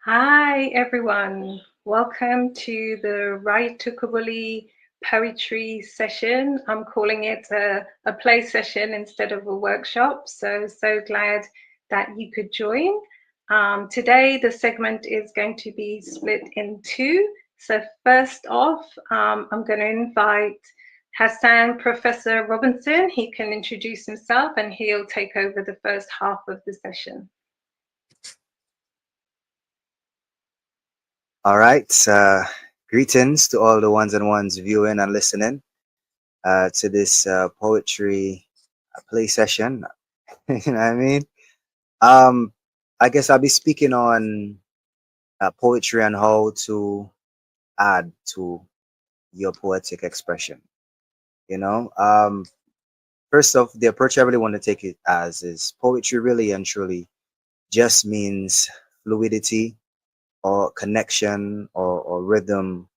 Hi, everyone. Welcome to the Write-Tukubuli poetry session. I'm calling it a play session instead of a workshop. So glad that you could join. Today, the segment is going to be split in two. So first off, I'm going to invite Hassan Professor Robinson. He can introduce himself and he'll take over the first half of the session. All right. Greetings to all the ones and ones viewing and listening to this poetry play session. You know what I mean? Um, I guess I'll be speaking on poetry and how to add to your poetic expression. You know, first off, the approach I really want to take it as is poetry really and truly just means fluidity or connection or rhythm.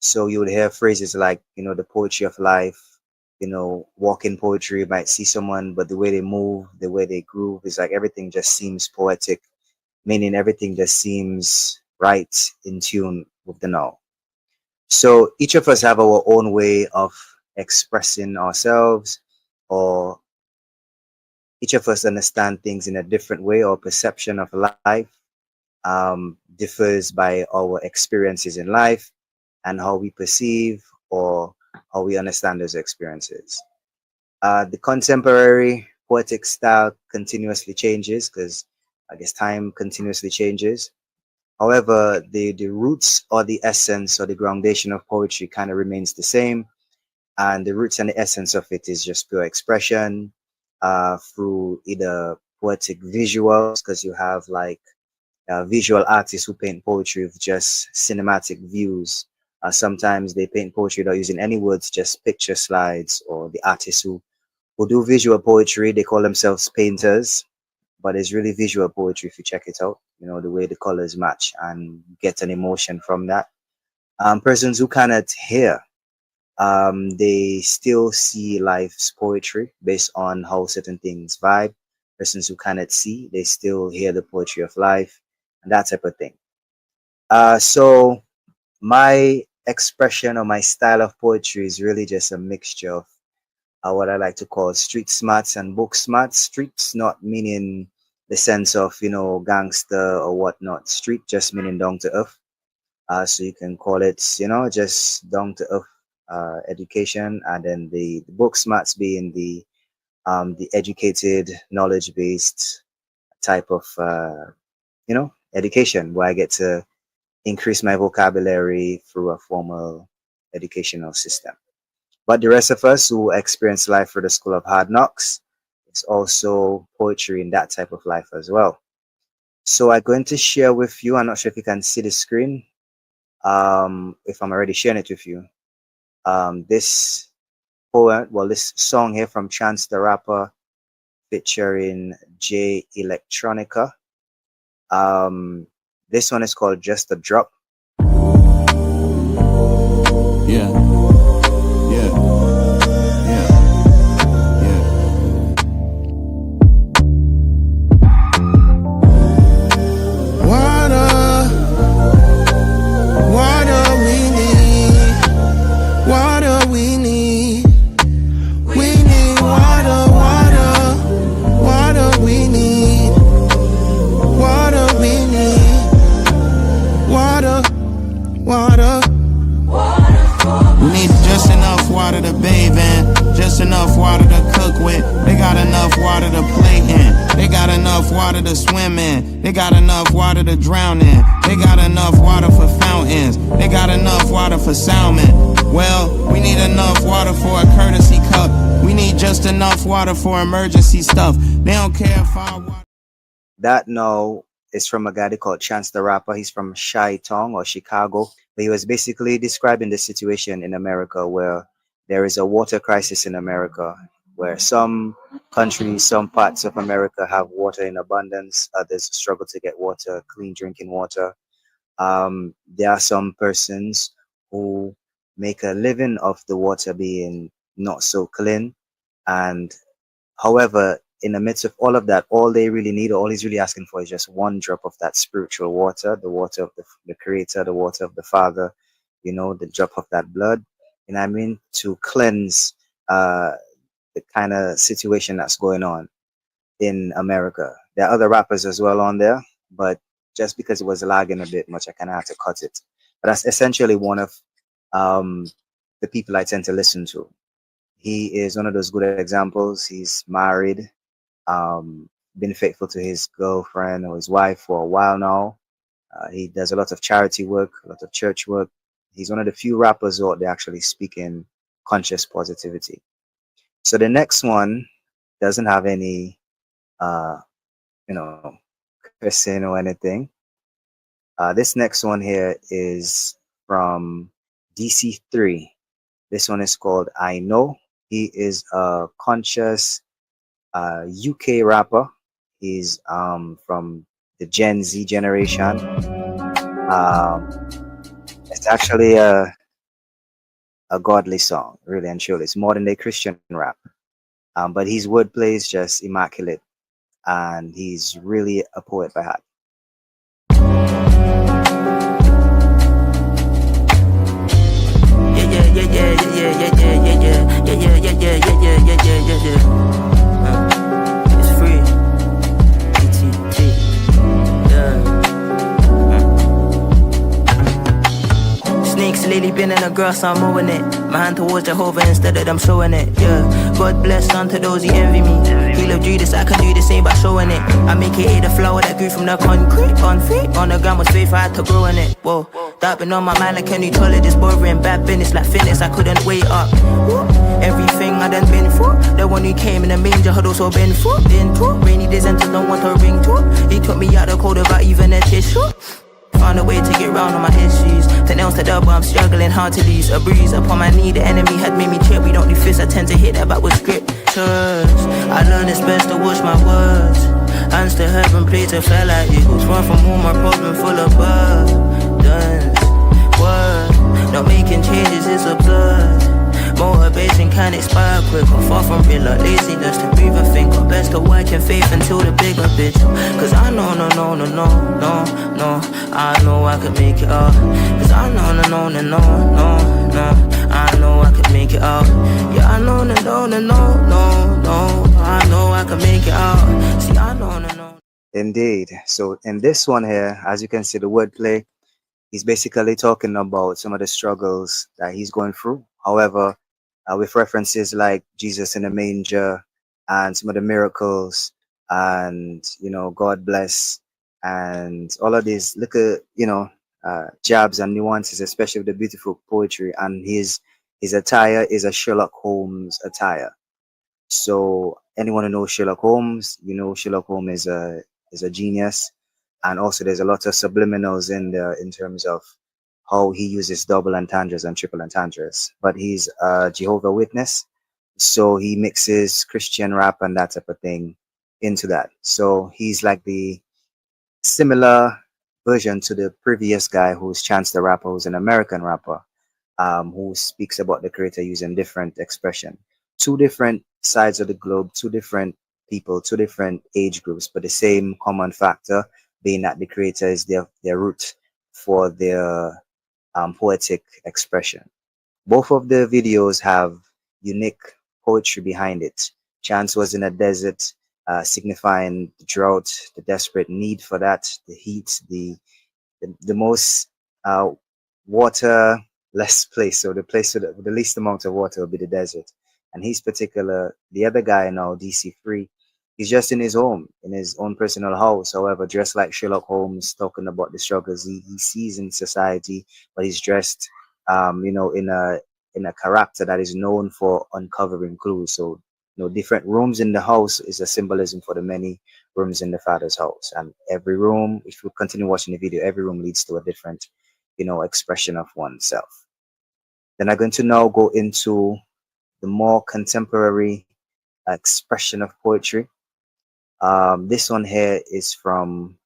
So you would hear phrases like, the poetry of life, walking poetry. You might see someone, but the way they move, the way they groove is like everything just seems poetic, meaning everything just seems right in tune with the now. So each of us have our own way of expressing ourselves, or each of us understand things in a different way, or perception of life differs by our experiences in life and how we perceive or how we understand those experiences. The contemporary poetic style continuously changes because I guess time continuously changes. However, the roots or the essence or the groundation of poetry kind of remains the same. And the roots and the essence of it is just pure expression through either poetic visuals, because you have like visual artists who paint poetry with just cinematic views. Sometimes they paint poetry without using any words, just picture slides, or the artists who do visual poetry, they call themselves painters, but it's really visual poetry if you check it out. The way the colors match and get an emotion from that. Persons who cannot hear, they still see life's poetry based on how certain things vibe. Persons who cannot see, they still hear the poetry of life and that type of thing. So my expression or my style of poetry is really just a mixture of what I like to call street smarts and book smarts. Streets not meaning the sense of, gangster or whatnot. Street just meaning down to earth. So you can call it, just down to earth education. And then the book smarts being the educated, knowledge based type of, education where I get to increase my vocabulary through a formal educational system. But the rest of us who experience life through the school of hard knocks, it's also poetry in that type of life as well. So I'm going to share with you. I'm not sure if you can see the screen. If I'm already sharing it with you. This poem, well, this song here from Chance the Rapper featuring J Electronica. This one is called Just a Drop. Yeah. Yeah. Yeah. Yeah. Water, water we need, water we need. We need water, water, water we need, water we need, water, water. We need just enough water to bathe in, just enough water to cook with. They got enough water to play in, they got enough water to swim in, they got enough water to drown in, they got enough water for fountains, they got enough water for salmon. Well, we need enough water for a courtesy cup. We need just enough water for emergency stuff. They don't care if our water. That now is from a guy they called Chance the Rapper. He's from Chi-Town or Chicago. But he was basically describing the situation in America where there is a water crisis in America, where some countries, some parts of America have water in abundance, others struggle to get water, clean drinking water. There are some persons who make a living of the water being not so clean, and however, in the midst of all of that, all they really need, all he's really asking for is just one drop of that spiritual water, the water of the Creator, the water of the Father, the drop of that blood, I mean, to cleanse the kind of situation that's going on in America. There are other rappers as well on there, but just because it was lagging a bit much, I kind of had to cut it. But that's essentially one of the people I tend to listen to. He is one of those good examples. He's married, been faithful to his girlfriend or his wife for a while now. He does a lot of charity work, a lot of church work. He's one of the few rappers who are actually speaking conscious positivity. So the next one doesn't have any, cursing or anything. This next one here is from DC3. This one is called I Know. He is a conscious UK rapper. He's from the Gen Z generation. It's actually a godly song, really and truly. It's modern day Christian rap. But his wordplay is just immaculate, and he's really a poet by heart. It's free. Snakes lately been in the grass, I'm mowing it. My hand towards Jehovah instead of them showing it. Yeah, God bless unto those who envy me. He love Jesus, I can do the same by showing it. I make it the flower that grew from the concrete. On feet, on the ground was faith, I had to grow in it. Whoa, that been on my mind like any toilet, this boring bad business like fitness, I couldn't wait up. Whoa. Everything I done been for, the one who came in the manger had also been for. Been to rainy days and don't want to ring to. He took me out the cold without even a tissue. Found a way to get round on my issues. The nails to double, I'm struggling hard to lose. A breeze upon my knee, the enemy had made me trip. We don't do fists, I tend to hit that back with scriptures. I learned it's best to watch my words. Hands to heaven, play to fly like eagles. Run from all my problems full of burdens. Word, not making changes is absurd. Motivation can expire quick. I'm far from real, like laziness to breathe and think. I'm best to work in faith until the bigger picture. Cause I know, no, I know I could make it out. Cause I know, no, I know I could make it out. Yeah, I know, no, I know I could make it out. See, I know, no. Indeed. So in this one here, as you can see, the wordplay, he's basically talking about some of the struggles that he's going through. However, with references like Jesus in the manger and some of the miracles and, God bless and all of these little, jabs and nuances, especially with the beautiful poetry. And his attire is a Sherlock Holmes attire. So anyone who knows Sherlock Holmes, Sherlock Holmes is a genius. And also there's a lot of subliminals in there in terms of how he uses double entendres and triple entendres. But he's a Jehovah's Witness, so he mixes Christian rap and that type of thing into that. So he's like the similar version to the previous guy who's Chance the Rapper, who's an American rapper, who speaks about the Creator using different expression. Two different sides of the globe, two different people, two different age groups, but the same common factor being that the Creator is their root for their poetic expression. Both of the videos have unique poetry behind it. Chance was in a desert, signifying the drought, the desperate need for that, the heat, the most waterless place, so the place with the least amount of water will be the desert. And he's the other guy now, DC3, he's just in his home, in his own personal house, however, dressed like Sherlock Holmes, talking about the struggles he sees in society, but he's dressed, in a character that is known for uncovering clues. So, different rooms in the house is a symbolism for the many rooms in the Father's house. And every room, if you continue watching the video, every room leads to a different, expression of oneself. Then I'm going to now go into the more contemporary expression of poetry. This one here is from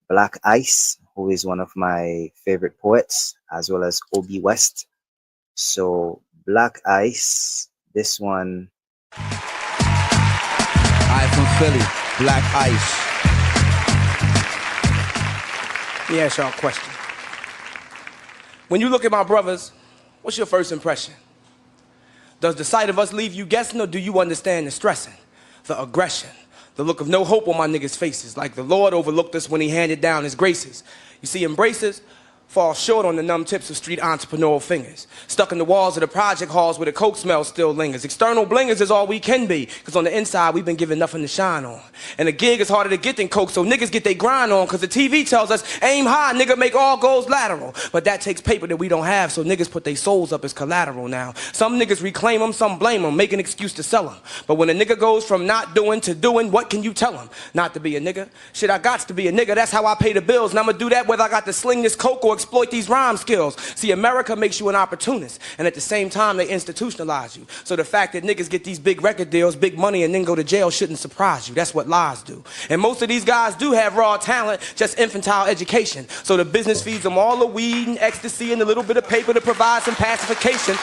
Black Ice, who is one of my favorite poets, as well as Obi West. So Black Ice, this one. I from Philly, Black Ice. Let me ask y'all a question. When you look at my brothers, what's your first impression? Does the sight of us leave you guessing, or do you understand the stressing, the aggression, the look of no hope on my niggas' faces, like the Lord overlooked us when he handed down his graces? You see, embraces fall short on the numb tips of street entrepreneurial fingers, stuck in the walls of the project halls where the coke smell still lingers. External blingers is all we can be, because on the inside we've been given nothing to shine on. And a gig is harder to get than coke, so niggas get they grind on, because the TV tells us, aim high, nigga, make all goals lateral. But that takes paper that we don't have, so niggas put their souls up as collateral now. Some niggas reclaim them, some blame them, make an excuse to sell them. But when a nigga goes from not doing to doing, what can you tell him? Not to be a nigga? Shit, I gots to be a nigga, that's how I pay the bills, and I'ma do that whether I got to sling this coke or exploit these rhyme skills. See, America makes you an opportunist, and at the same time they institutionalize you. So the fact that niggas get these big record deals, big money, and then go to jail shouldn't surprise you. That's what lies do. And most of these guys do have raw talent, just infantile education. So the business feeds them all the weed and ecstasy and a little bit of paper to provide some pacification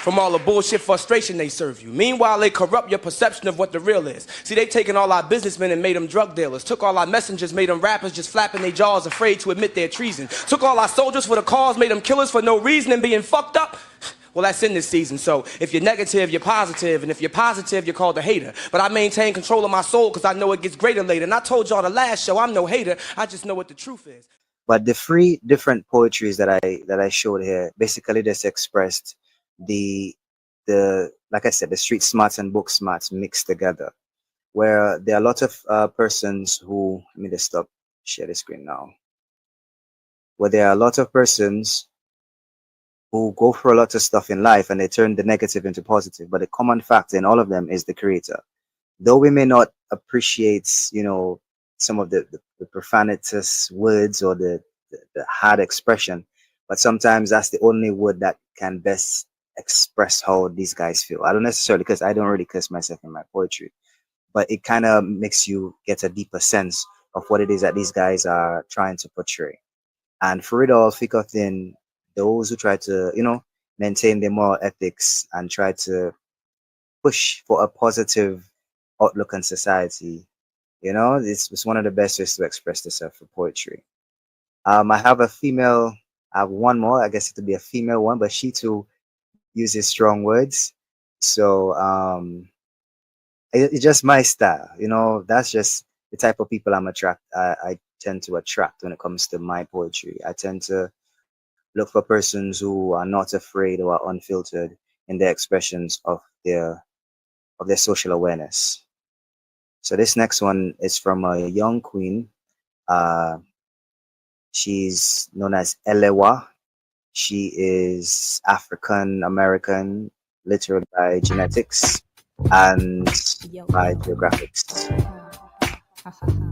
from all the bullshit frustration they serve you. Meanwhile, they corrupt your perception of what the real is. See, they taken all our businessmen and made them drug dealers. Took all our messengers, made them rappers just flapping their jaws, afraid to admit their treason. Took all our soldiers for the cause, made them killers for no reason and being fucked up. Well, that's in this season, so if you're negative, you're positive, and if you're positive, you're called a hater. But I maintain control of my soul because I know it gets greater later. And I told y'all the last show, I'm no hater, I just know what the truth is. But the three different poetries that I showed here basically just expressed the like I said, the street smarts and book smarts mixed together, where there are a lot of persons who, let me just stop share the screen now, where there are a lot of persons who go for a lot of stuff in life and they turn the negative into positive, but the common factor in all of them is the creator. Though we may not appreciate, you know, some of the profanitous words or the hard expression, but sometimes that's the only word that can best express how these guys feel. I don't necessarily, because I don't really curse myself in my poetry, but it kind of makes you get a deeper sense of what it is that these guys are trying to portray. And for it all, thick or thin, those who try to, you know, maintain their moral ethics and try to push for a positive outlook on society, you know, it's one of the best ways to express yourself for poetry. I have I have one more, I guess it would be a female one, but she too uses strong words. So it's just my style, you know. That's just the type of people I tend to attract when it comes to my poetry. I tend to look for persons who are not afraid or are unfiltered in their expressions of their social awareness. So this next one is from a young queen. She's known as Elewa. She is African American, literally by genetics and by geographics.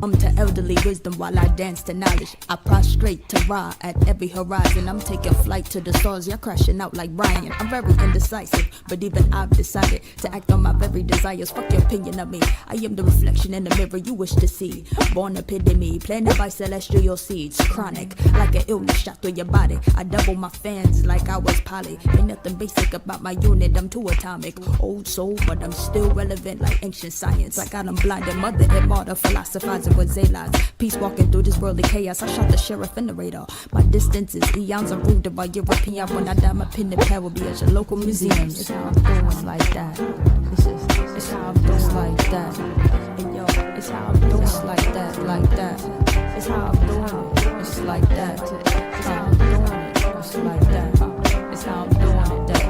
To elderly wisdom while I dance to knowledge. I prostrate to Ra at every horizon. I'm taking flight to the stars, you're crashing out like Brian. I'm very indecisive, but even I've decided to act on my very desires. Fuck your opinion of me. I am the reflection in the mirror you wish to see. Born epitome, planted by celestial seeds. Chronic, like an illness shot through your body. I double my fans like I was poly. Ain't nothing basic about my unit, I'm too atomic. Old soul, but I'm still relevant like ancient science. Like I done blinded mother and martyr, philosophizing with Zaylas. Peace walking through this worldly chaos. I shot the sheriff in the radar. My distance is eons of ruled by European. When I die, my pen and pad will be at your local museums. It's how I'm doing like that. It's how I'm doing like that. And yo, it's how I'm doing like that, like that. It's how I'm doing it. It's like that. It's how I'm doing it. It's like that. It's how I'm doing it. That.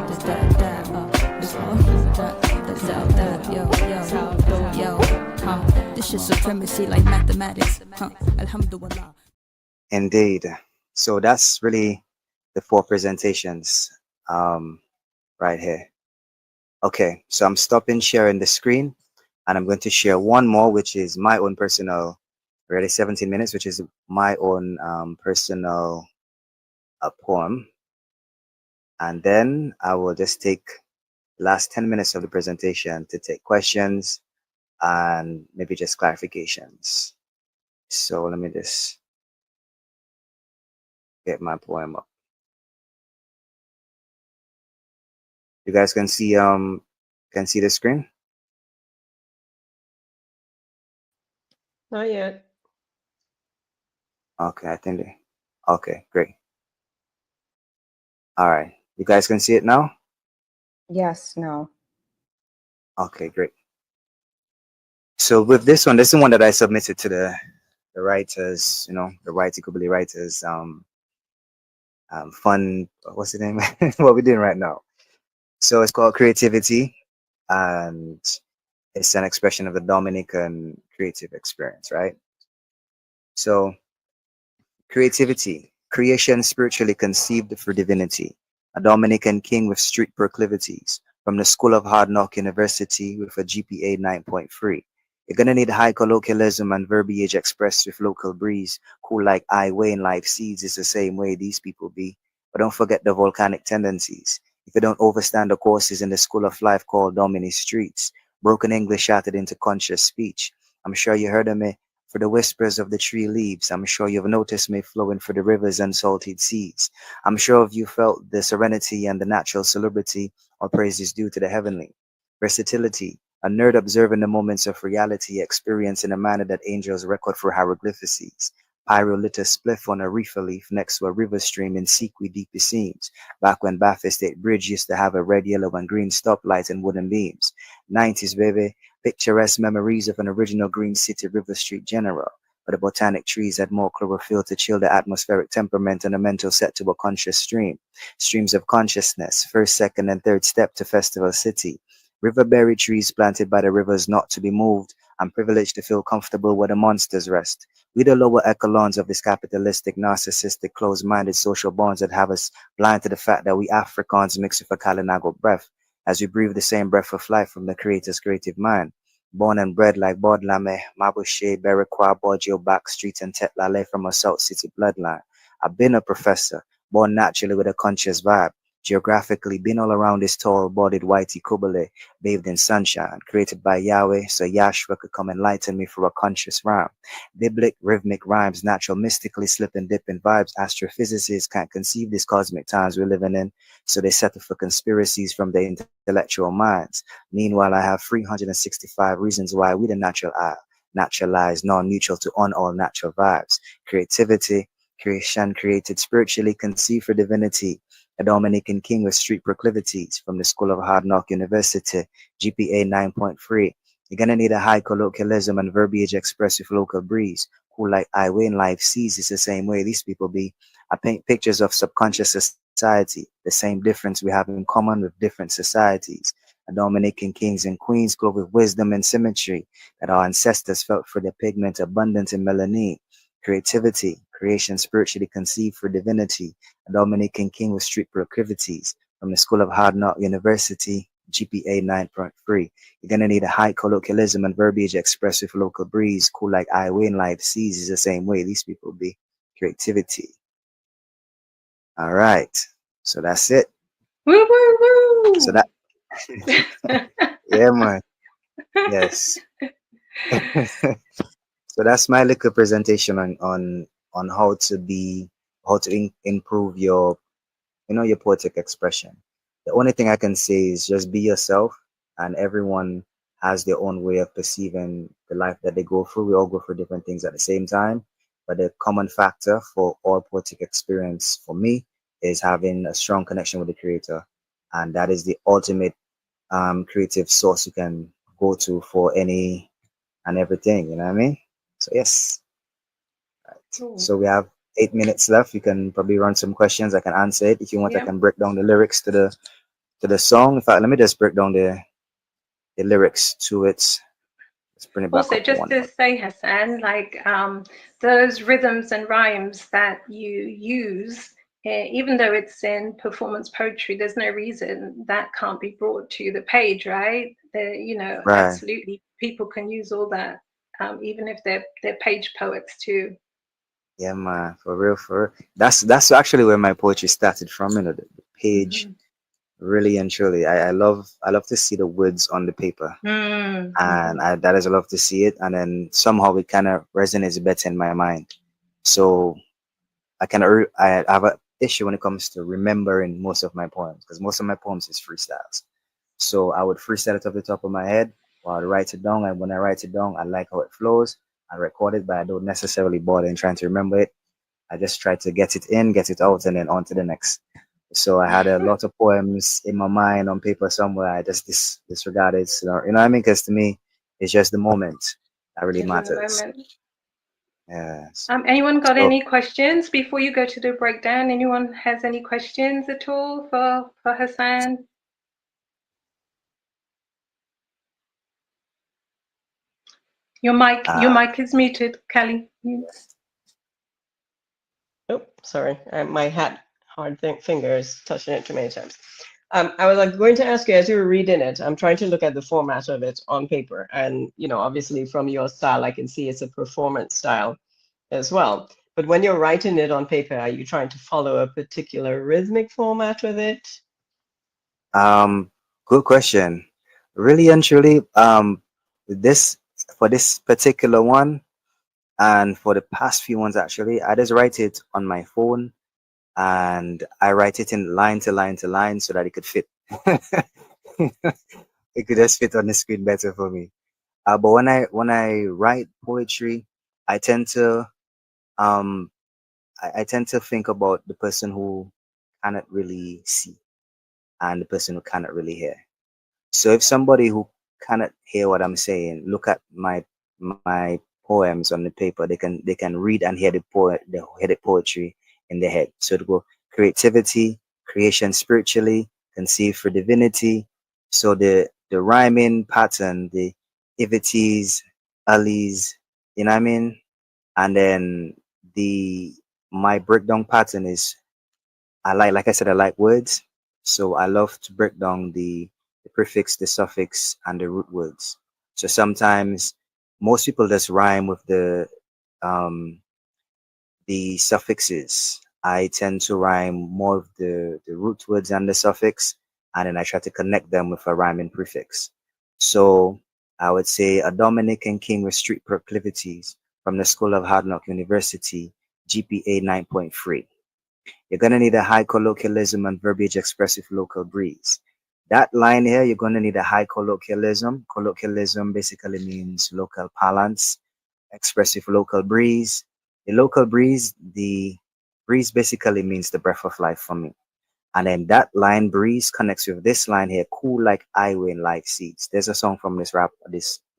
It's how I'm doing that. Yo. It's how I'm doing it. Yo. This is supremacy like mathematics. Alhamdulillah. Indeed. So that's really the 4 presentations right here. Okay, so I'm stopping sharing the screen and I'm going to share one more, which is my own personal, already 17 minutes, which is my own personal poem. And then I will just take the last 10 minutes of the presentation to take questions and maybe just clarifications. So let me just get my poem up. You guys can see can see the screen? Not yet. Okay, I think they. Okay, great. All right, you guys can see it now. Yes, no. Okay, great. So with this is one that I submitted to the writers, the Write-Tukubuli writers. Fun. What's the name? What we're doing right now. So it's called Creativity, and it's an expression of the Dominican creative experience, right? So creativity, creation spiritually conceived for divinity, a Dominican king with street proclivities, from the School of Hard Knock University with a GPA 9.3. You're gonna need high colloquialism and verbiage expressed with local breeze, cool like I Wayne life seeds is the same way these people be. But don't forget the volcanic tendencies. If you don't overstand the courses in the school of life called Domini Streets, broken English shattered into conscious speech. I'm sure you heard of me for the whispers of the tree leaves. I'm sure you've noticed me flowing for the rivers and salted seas. I'm sure of you felt the serenity and the natural celebrity, all praise is due to the heavenly. Versatility, a nerd observing the moments of reality, experience in a manner that angels record for hieroglyphics. Pyrolithus spliff on a reefer leaf next to a river stream in Sequy deep seams. Back when Baffin State Bridge used to have a red, yellow, and green stoplight and wooden beams. 90s, baby. Picturesque memories of an original Green City River Street general, but the botanic trees had more chlorophyll to chill the atmospheric temperament and a mental set to a conscious stream. Streams of consciousness, first, second, and third step to Festival City. Riverberry trees planted by the rivers not to be moved. I'm privileged to feel comfortable where the monsters rest. We the lower echelons of this capitalistic, narcissistic, closed-minded social bonds that have us blind to the fact that we Africans mix with a Kalinago breath as we breathe the same breath of life from the Creator's creative mind. Born and bred like Bodlame, Mabushe, Berekwa, Bojo, Backstreet, and Tetlale from a South City bloodline. I've been a professor, born naturally with a conscious vibe. Geographically, been all around this tall-bodied whitey Kubale, bathed in sunshine, created by Yahweh, so Yahshua could come enlighten me for a conscious rhyme. Biblic, rhythmic rhymes, natural, mystically slip and dip in vibes. Astrophysicists can't conceive these cosmic times we're living in, so they settle for conspiracies from their intellectual minds. Meanwhile, I have 365 reasons why we the natural eye, naturalized, non-neutral to on all natural vibes. Creativity, creation created spiritually, conceived for divinity. A Dominican king with street proclivities from the School of Hard Knock University, GPA 9.3. You're gonna need a high colloquialism and verbiage expressed with local breeze. Who like I win life sees is the same way these people be. I paint pictures of subconscious society, the same difference we have in common with different societies. A Dominican kings and queens glow with wisdom and symmetry that our ancestors felt for their pigment abundant in melanin. Creativity, creation spiritually conceived for divinity. A Dominican king with street proclivities from the School of Hard Knock University, GPA 9.3. You're gonna need a high colloquialism and verbiage expressed with local breeze. Cool like I win life sees is the same way these people be. Creativity. All right. So that's it. Woo woo woo! So that yeah man. Yes. So that's my little presentation on how to be improve your your poetic expression. The only thing I can say is just be yourself, and everyone has their own way of perceiving the life that they go through. We all go through different things at the same time, but the common factor for all poetic experience for me is having a strong connection with the creator, and that is the ultimate creative source you can go to for any and everything. You know what I mean? So yes. Right. Cool. So we have 8 minutes left. You can probably run some questions. I can answer it. If you want, I Yeah. can break down the lyrics to the song. In fact, let me just break down the lyrics to it. Let's bring it back Also, up to just one. to say, Hassan, like those rhythms and rhymes that you use, even though it's in performance poetry, there's no reason that can't be brought to the page, right? Right. Absolutely, people can use all that, even if they're page poets too. Yeah, man. For real, for real. That's actually where my poetry started from. The page, really and truly. I love to see the words on the paper. Mm-hmm. And that is I love to see it, and then somehow it kind of resonates better in my mind. So I have an issue when it comes to remembering most of my poems because most of my poems is freestyles. So I would freestyle it off the top of my head, or I'd write it down. And when I write it down, I like how it flows. I record it, but I don't necessarily bother in trying to remember it. I just try to get it in, get it out, and then on to the next. So I had a lot of poems in my mind on paper somewhere. I just disregarded, you know what I mean? Because to me, it's just the moment that really Living the matters. moment. Yes. Anyone got So any questions before you go to the breakdown? Anyone has any questions at all for Hassan? Your mic is muted, Callie. Oh, sorry. My hard fingers touching it too many times. I was like going to ask you as you were reading it, I'm trying to look at the format of it on paper. And, you know, obviously from your style, I can see it's a performance style as well. But when you're writing it on paper, are you trying to follow a particular rhythmic format with it? Good question. Really and truly, this for this particular one, and for the past few ones actually, I just write it on my phone, and I write it in line to line to line so that it could fit. It could just fit on the screen better for me. But when I write poetry, I tend to um I tend to think about the person who cannot really see and the person who cannot really hear. So if somebody who cannot hear what I'm saying, look at my poems on the paper, they can read and hear the poetry in their head. So it go creativity, creation spiritually, conceive for divinity. So the rhyming pattern, the ivities, allies, you know what I mean? And then the my breakdown pattern is like I said, I like words. So I love to break down the prefix, the suffix, and the root words. So sometimes most people just rhyme with um, the suffixes. I tend to rhyme more of the root words and the suffix, and then I try to connect them with a rhyming prefix. So I would say a Dominican king with street proclivities from the School of Hard Knock University, GPA 9.3. You're going to need a high colloquialism and verbiage expressive local breeze. That line here, you're going to need a high colloquialism. Colloquialism basically means local parlance, expressive local breeze. The breeze basically means the breath of life for me. And then that line breeze connects with this line here, cool like highway and life seeds. There's a song from this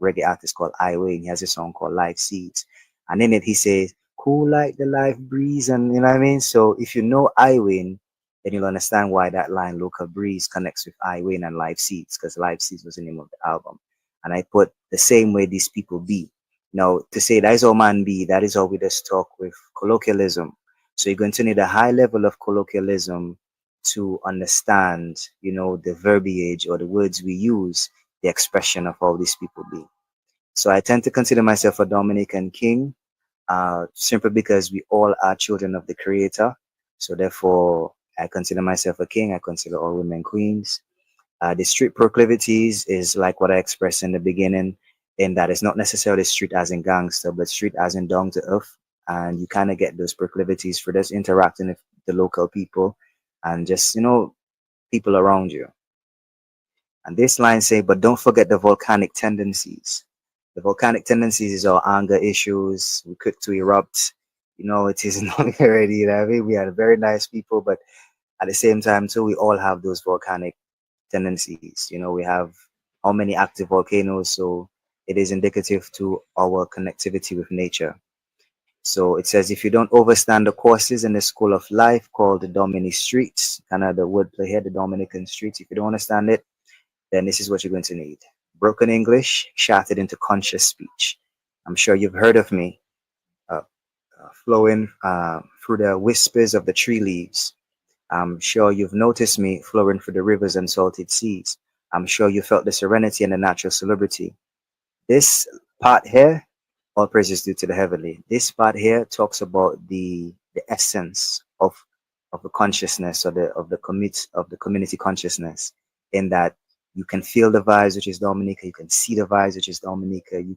reggae artist called Highway, and he has a song called Life Seeds. And in it he says, cool like the life breeze, and you know what I mean? So if you know Highway, then you'll understand why that line local breeze connects with Highway and Life Seeds, because Life Seeds was the name of the album. And I put the same way these people be. Now to say that is all man be, that is all we just talk with colloquialism. So you're going to need a high level of colloquialism to understand, the verbiage or the words we use, the expression of how these people be. So I tend to consider myself a Dominican king, simply because we all are children of the Creator. So therefore, I consider myself a king. I consider all women queens. The street proclivities is like what I expressed in the beginning, in that it's not necessarily street as in gangster, but street as in down to earth. And you kind of get those proclivities for just interacting with the local people and just, people around you. And this line say, but don't forget the volcanic tendencies. The volcanic tendencies is our anger issues. We quick to erupt. It is not already, I mean? We are very nice people, but at the same time too, we all have those volcanic tendencies. We have how many active volcanoes, so it is indicative to our connectivity with nature. So it says, if you don't understand the courses in the school of life called the Dominic Streets, kind of the wordplay here, the Dominican Streets, if you don't understand it, then this is what you're going to need. Broken English, shattered into conscious speech. I'm sure you've heard of me, flowing through the whispers of the tree leaves. I'm sure you've noticed me flowing through the rivers and salted seas. I'm sure you felt the serenity and the natural celebrity. This part here, all praises due to the heavenly. This part here talks about the essence of the consciousness, or the community consciousness, in that you can feel the vibes, which is Dominica. You can see the vibes, which is Dominica. You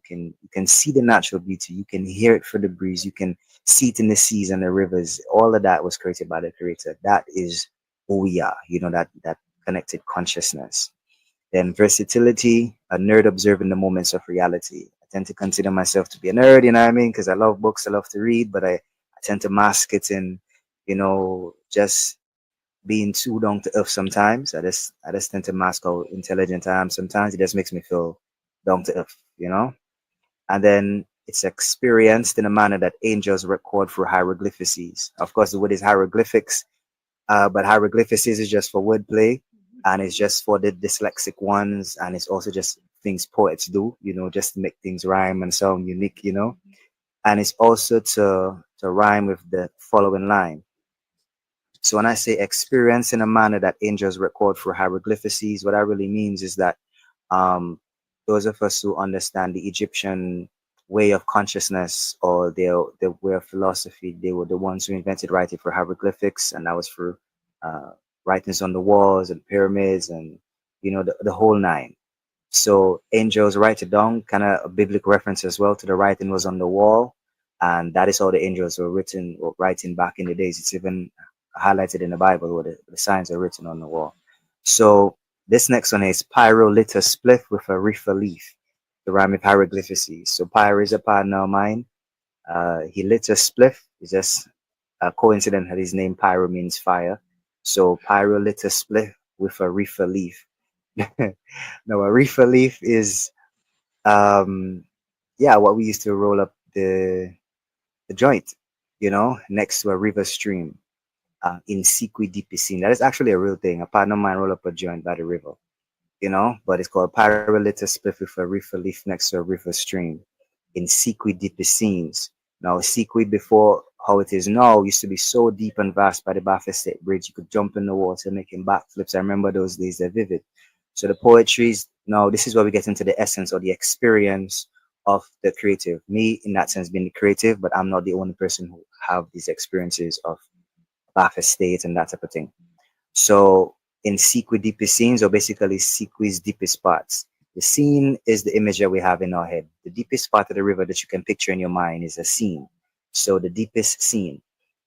can see the natural beauty. You can hear it through the breeze. You can see it in the seas and the rivers. All of that was created by the Creator. That is who we are. That connected consciousness. Then versatility, a nerd observing the moments of reality. I tend to consider myself to be a nerd, you know what I mean? Because I love books, I love to read, but I tend to mask it in, just being too down to earth sometimes. I just tend to mask how intelligent I am. Sometimes it just makes me feel down to earth. And then it's experienced in a manner that angels record through hieroglyphics. Of course, the word is hieroglyphics, but hieroglyphics is just for wordplay, and it's just for the dyslexic ones, and it's also just things poets do, just to make things rhyme and sound unique. And it's also to rhyme with the following line. So when I say experience in a manner that angels record for hieroglyphics, what that really means is that um, those of us who understand the Egyptian way of consciousness or their way of philosophy, they were the ones who invented writing for hieroglyphics, and that was for writings on the walls and pyramids and the whole nine. So angels write it down, kind of a biblical reference as well to the writing was on the wall, and that is how the angels were written or writing back in the days. It's even highlighted in the Bible where the signs are written on the wall. So this next one is Pyro lit a spliff with a reefer leaf, the rhyme with hieroglyphics. So Pyro is a partner of mine. He lit a spliff. It's just a coincidence that his name Pyro means fire. So Pyro lit a spliff with a reefer leaf. Now a reefer leaf is what we used to roll up the joint, next to a river stream. In Sequi di Piscine. That is actually a real thing. A partner of mine roll up a joint by the river, but it's called Pyrolita Spliff with a reefer leaf next to a river stream in Sequi di Piscines. Now, Sequi before how it is now used to be so deep and vast by the Baffin State Bridge. You could jump in the water making backflips. I remember those days, they're vivid. So the poetries, now this is where we get into the essence or the experience of the creative. Me, in that sense, being the creative, but I'm not the only person who have these experiences of Baffin State and that type of thing. So in Sequi deepest scenes, or basically Sequi's deepest parts, the scene is the image that we have in our head. The deepest part of the river that you can picture in your mind is a scene. So the deepest scene,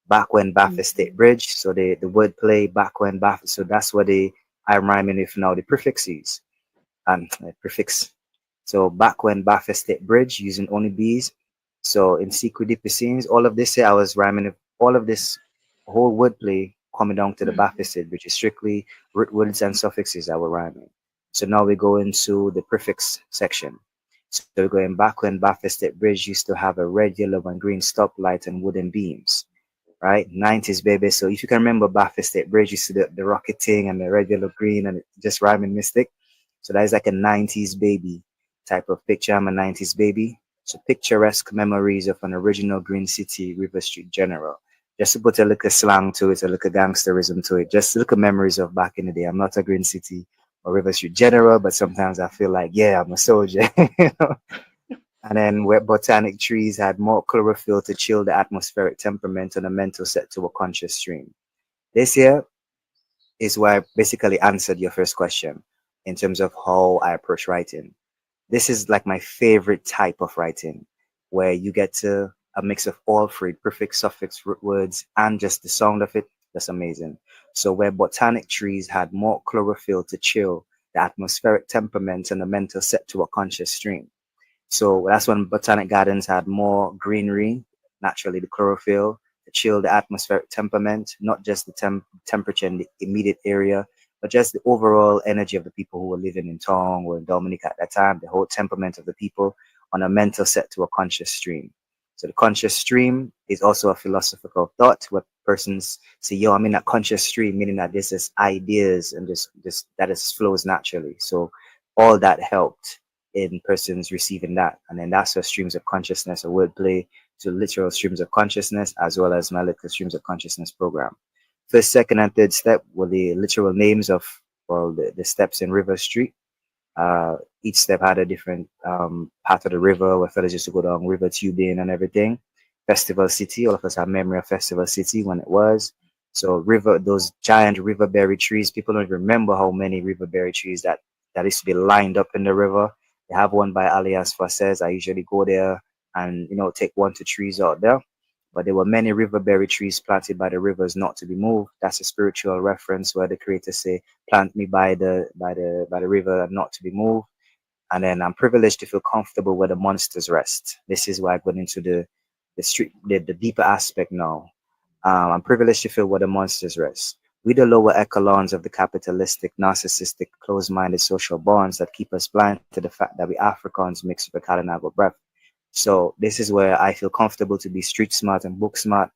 back when Baffin State Bridge, so the word play back when Baffin, so that's what I'm rhyming with now, the prefixes and prefix. So back when Baffin State Bridge using only B's. So in Sequi deepest scenes, all of this here, I was rhyming with all of this whole wordplay coming down to the Baffin State, which is strictly root words and suffixes that were rhyming. So now we go into the prefix section. So we're going back when Baffin State Bridge used to have a red, yellow, and green stoplight and wooden beams, right? 90s, baby. So if you can remember Baffin State Bridge, you see the rocketing and the red, yellow, green, and it just rhyming mystic. So that is like a 90s baby type of picture. I'm a 90s baby. So picturesque memories of an original Green City River Street General. Just to put a little slang to it, a little gangsterism to it, just little memories of back in the day. I'm not a Green City or River Street General, but sometimes I feel like, yeah, I'm a soldier. And then where botanic trees had more chlorophyll to chill the atmospheric temperament on a mental set to a conscious stream. This here is where I basically answered your first question in terms of how I approach writing. This is like my favorite type of writing, where you get to a mix of all three, prefix, suffix, root words, and just the sound of it. That's amazing. So where botanic trees had more chlorophyll to chill the atmospheric temperament and the mental set to a conscious stream. So that's when botanic gardens had more greenery, naturally the chlorophyll, to chill the atmospheric temperament, not just the temperature in the immediate area, but just the overall energy of the people who were living in Tong or in Dominica at that time, the whole temperament of the people on a mental set to a conscious stream. So the conscious stream is also a philosophical thought where persons say, yo, I'm in a conscious stream, meaning that this is ideas and this that is flows naturally. So all that helped in persons receiving that. And then that's where streams of consciousness or wordplay to literal streams of consciousness, as well as my little streams of consciousness program. First, second, and third step were the literal names of the steps in River Street. Each step had a different part of the river where fellas used to go down river tubing and everything. Festival City, all of us have memory of Festival City when it was. So those giant riverberry trees, people don't remember how many riverberry trees that used to be lined up in the river. They have one by Alliance Française. I usually go there and take 1 to 2 trees out there. but there were many riverberry trees planted by the rivers not to be moved. That's a spiritual reference where the creator say, plant me by the river not to be moved. And then I'm privileged to feel comfortable where the monsters rest. This is why I got into the deeper aspect now. I'm privileged to feel where the monsters rest. We the lower echelons of the capitalistic, narcissistic, closed-minded social bonds that keep us blind to the fact that we Africans mix with a Kalinago breath. So this is where I feel comfortable to be street smart and book smart,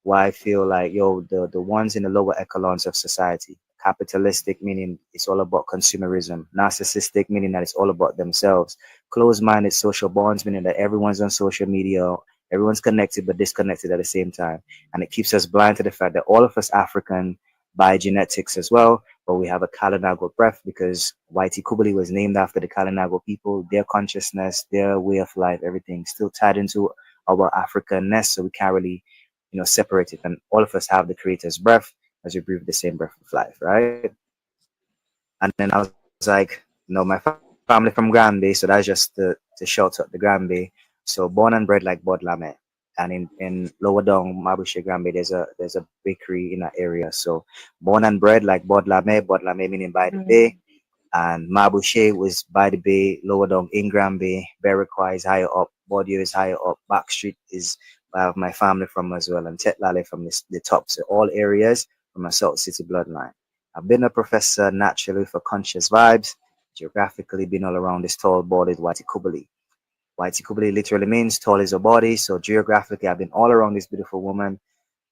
why I feel like, yo, the ones in the lower echelons of society, capitalistic meaning it's all about consumerism, narcissistic meaning that it's all about themselves, closed-minded social bonds meaning that everyone's on social media, everyone's connected but disconnected at the same time, and it keeps us blind to the fact that all of us African by genetics as well, but we have a Kalinago breath because Write-Tukubuli was named after the Kalinago people, their consciousness, their way of life, everything still tied into our Africanness, so we can't really separate it. And all of us have the creator's breath as we breathe the same breath of life, right? And then I was like, my family from Granby, so that's just to shout out the Granby. So born and bred like Bod Lame. And in Lower Down, Mabushe Granby, there's a bakery in that area. So born and bred like Bod Lame meaning by the bay. And Mabushe was by the bay, Lower Down in Granby, Berwickwa is higher up, Bordio is higher up, Backstreet is I have my family from as well, and Tetlale from the top. So all areas from a Salt City bloodline. I've been a professor naturally for conscious vibes, geographically been all around this tall bodied Write-Tukubuli. Write-Tukubuli literally means tall is a body. So geographically, I've been all around this beautiful woman,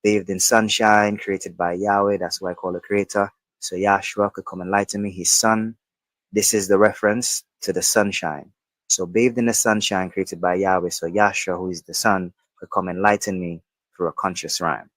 bathed in sunshine, created by Yahweh. That's why I call her creator. So Yahshua could come and enlighten me, his son. This is the reference to the sunshine. So bathed in the sunshine created by Yahweh. So Yahshua, who is the sun, could come and enlighten me through a conscious rhyme.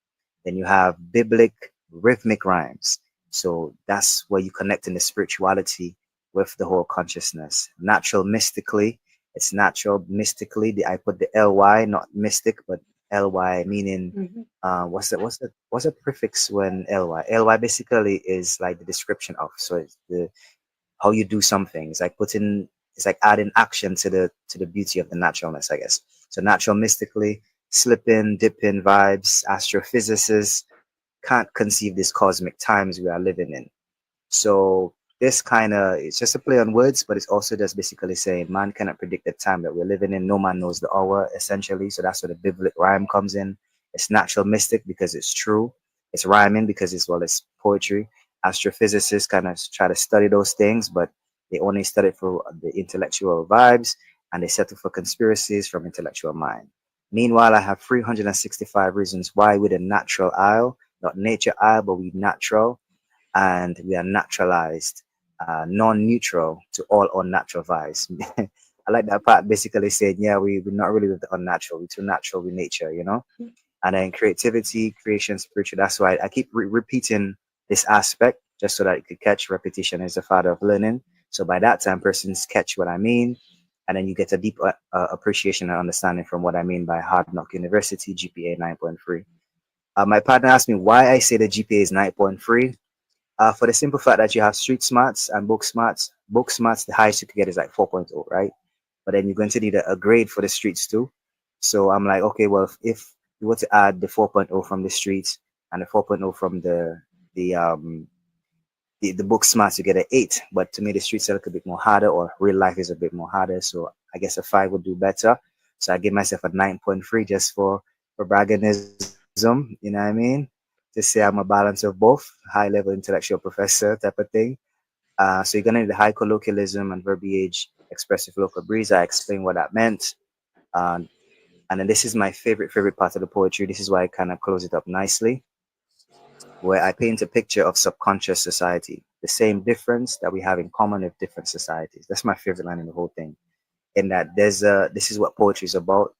Then you have biblic rhythmic rhymes. So that's where you connect in the spirituality with the whole consciousness. Natural mystically, it's natural mystically. I put the ly, not mystic, but ly meaning what's the prefix when ly? Ly basically is like the description of. So it's the how you do something. It's like adding action to the beauty of the naturalness, I guess. So natural mystically, slipping, dipping vibes, astrophysicists can't conceive these cosmic times we are living in. So this it's just a play on words, but it's also just basically saying man cannot predict the time that we're living in. No man knows the hour, essentially. So that's where the biblical rhyme comes in. It's natural mystic because it's true. It's rhyming because it's poetry. Astrophysicists kind of try to study those things, but they only study for the intellectual vibes and they settle for conspiracies from intellectual mind. Meanwhile, I have 365 reasons why we're the natural isle, not nature isle, but we natural, and we are naturalized, non-neutral to all unnatural vibes. I like that part basically saying, yeah, we're not really with the unnatural, we're too natural with nature, And then creativity, creation, spiritual. That's why I keep repeating this aspect just so that you could catch. Repetition is the father of learning. So by that time, persons catch what I mean. And then you get a deep appreciation and understanding from what I mean by Hard Knock University, GPA 9.3. My partner asked me why I say the GPA is 9.3. For the simple fact that you have street smarts and book smarts. Book smarts, the highest you could get is like 4.0, right? But then you're going to need a grade for the streets too. So I'm like, okay, well, if you were to add the 4.0 from the streets and the 4.0 from the book smarts, you get an 8. But to me, the streets are a little bit more harder, or real life is a bit more harder. So I guess a 5 would do better. So I give myself a 9.3 just for bragganism, you know what I mean? To say I'm a balance of both, high level intellectual professor type of thing. So you're gonna need the high colloquialism and verbiage, expressive local breeze. I explained what that meant. And then this is my favorite part of the poetry. This is why I kind of close it up nicely, where I paint a picture of subconscious society, the same difference that we have in common with different societies. That's my favorite line in the whole thing. In that this is what poetry is about.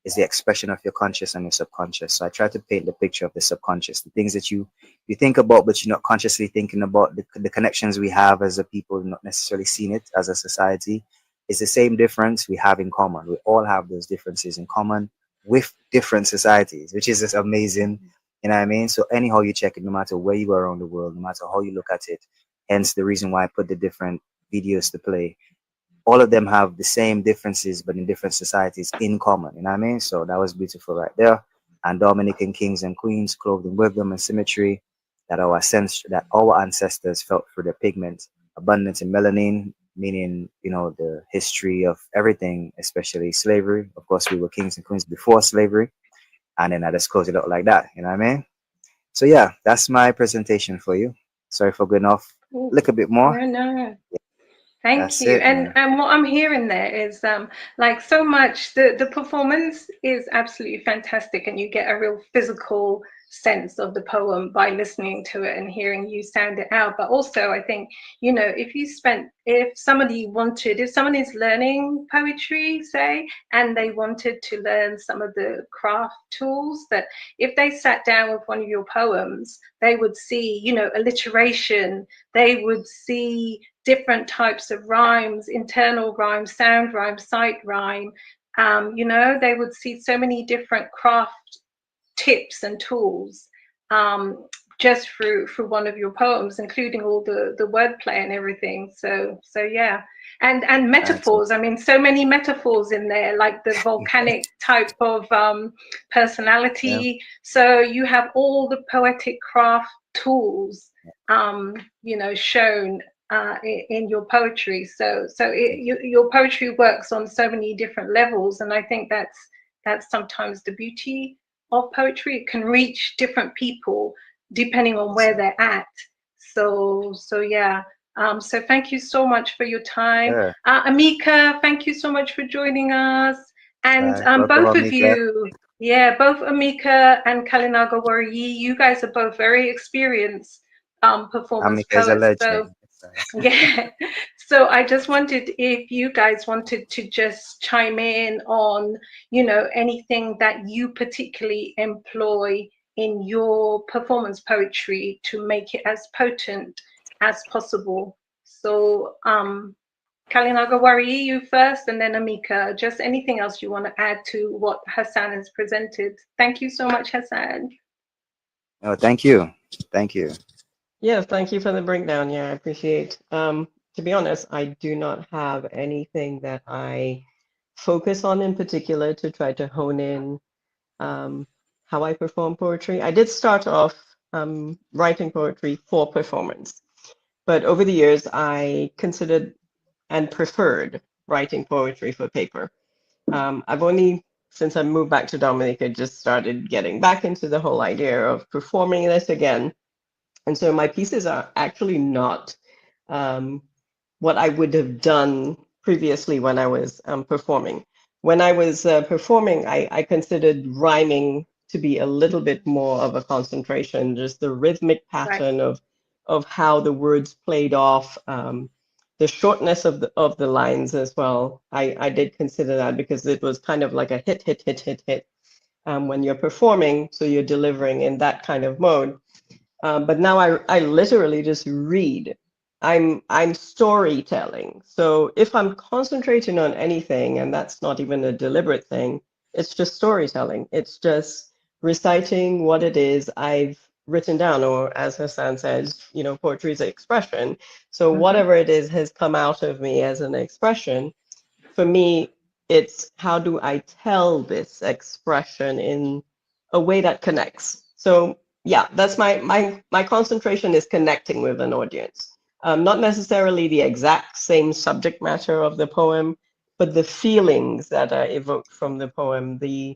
Is the expression of your conscious and your subconscious. So I try to paint the picture of the subconscious, the things that you think about, but you're not consciously thinking about, the connections we have as a people, not necessarily seeing it as a society. It's the same difference we have in common. We all have those differences in common with different societies, which is just amazing. You know what I mean? So anyhow you check it, no matter where you are around the world, no matter how you look at it, hence the reason why I put the different videos to play. all of them have the same differences, but in different societies in common. You know what I mean? So that was beautiful right there. And Dominican kings and queens clothed in wisdom and symmetry that our ancestors felt through their pigment, abundance in melanin, meaning the history of everything, especially slavery. Of course, we were kings and queens before slavery, and then I just close it out like that. You know what I mean? So yeah, that's my presentation for you. Sorry for going off a little bit more. No. Thank That's you. it, man. And what I'm hearing there is like so much the performance is absolutely fantastic, and you get a real physical sense of the poem by listening to it and hearing you sound it out. But also I think, if someone is learning poetry, say, and they wanted to learn some of the craft tools, that if they sat down with one of your poems, they would see, alliteration, they would see different types of rhymes, internal rhyme, sound rhyme, sight rhyme. They would see so many different craft tips and tools just through one of your poems, including all the wordplay and everything. So yeah. And metaphors. I mean, so many metaphors in there, like the volcanic type of personality. Yeah. So you have all the poetic craft tools, shown in your poetry. So your poetry works on so many different levels, and I think that's sometimes the beauty of poetry. It can reach different people depending on where they're at. So yeah. So thank you so much for your time. Sure. Amika, thank you so much for joining us. And Welcome, both of Amika. you, both Amika and Kalinaga Wariyi, you guys are both very experienced performance Amika is a poets. So legend. yeah. So I just wondered if you guys wanted to just chime in on, anything that you particularly employ in your performance poetry to make it as potent as possible. So Kalinaga Wariyi, you first, and then Amika. Just anything else you want to add to what Hassan has presented. Thank you so much, Hassan. Oh, thank you. Thank you. Yes, thank you for the breakdown. Yeah, I appreciate. To be honest, I do not have anything that I focus on in particular to try to hone in how I perform poetry. I did start off writing poetry for performance, but over the years I considered and preferred writing poetry for paper. I've only, since I moved back to Dominica, just started getting back into the whole idea of performing this again. And so my pieces are actually not what I would have done previously when I was performing. When I was performing, I considered rhyming to be a little bit more of a concentration, just the rhythmic pattern of how the words played off, the shortness of the lines as well. I did consider that because it was kind of like a hit, hit, hit, hit, hit when you're performing. So you're delivering in that kind of mode. But now I literally just read. I'm storytelling. So if I'm concentrating on anything, and that's not even a deliberate thing, it's just storytelling. It's just reciting what it is I've written down, or as Hassan says, poetry is an expression. So whatever it is has come out of me as an expression. For me, it's how do I tell this expression in a way that connects. So yeah, that's my concentration is connecting with an audience. Not necessarily the exact same subject matter of the poem, but the feelings that are evoked from the poem, the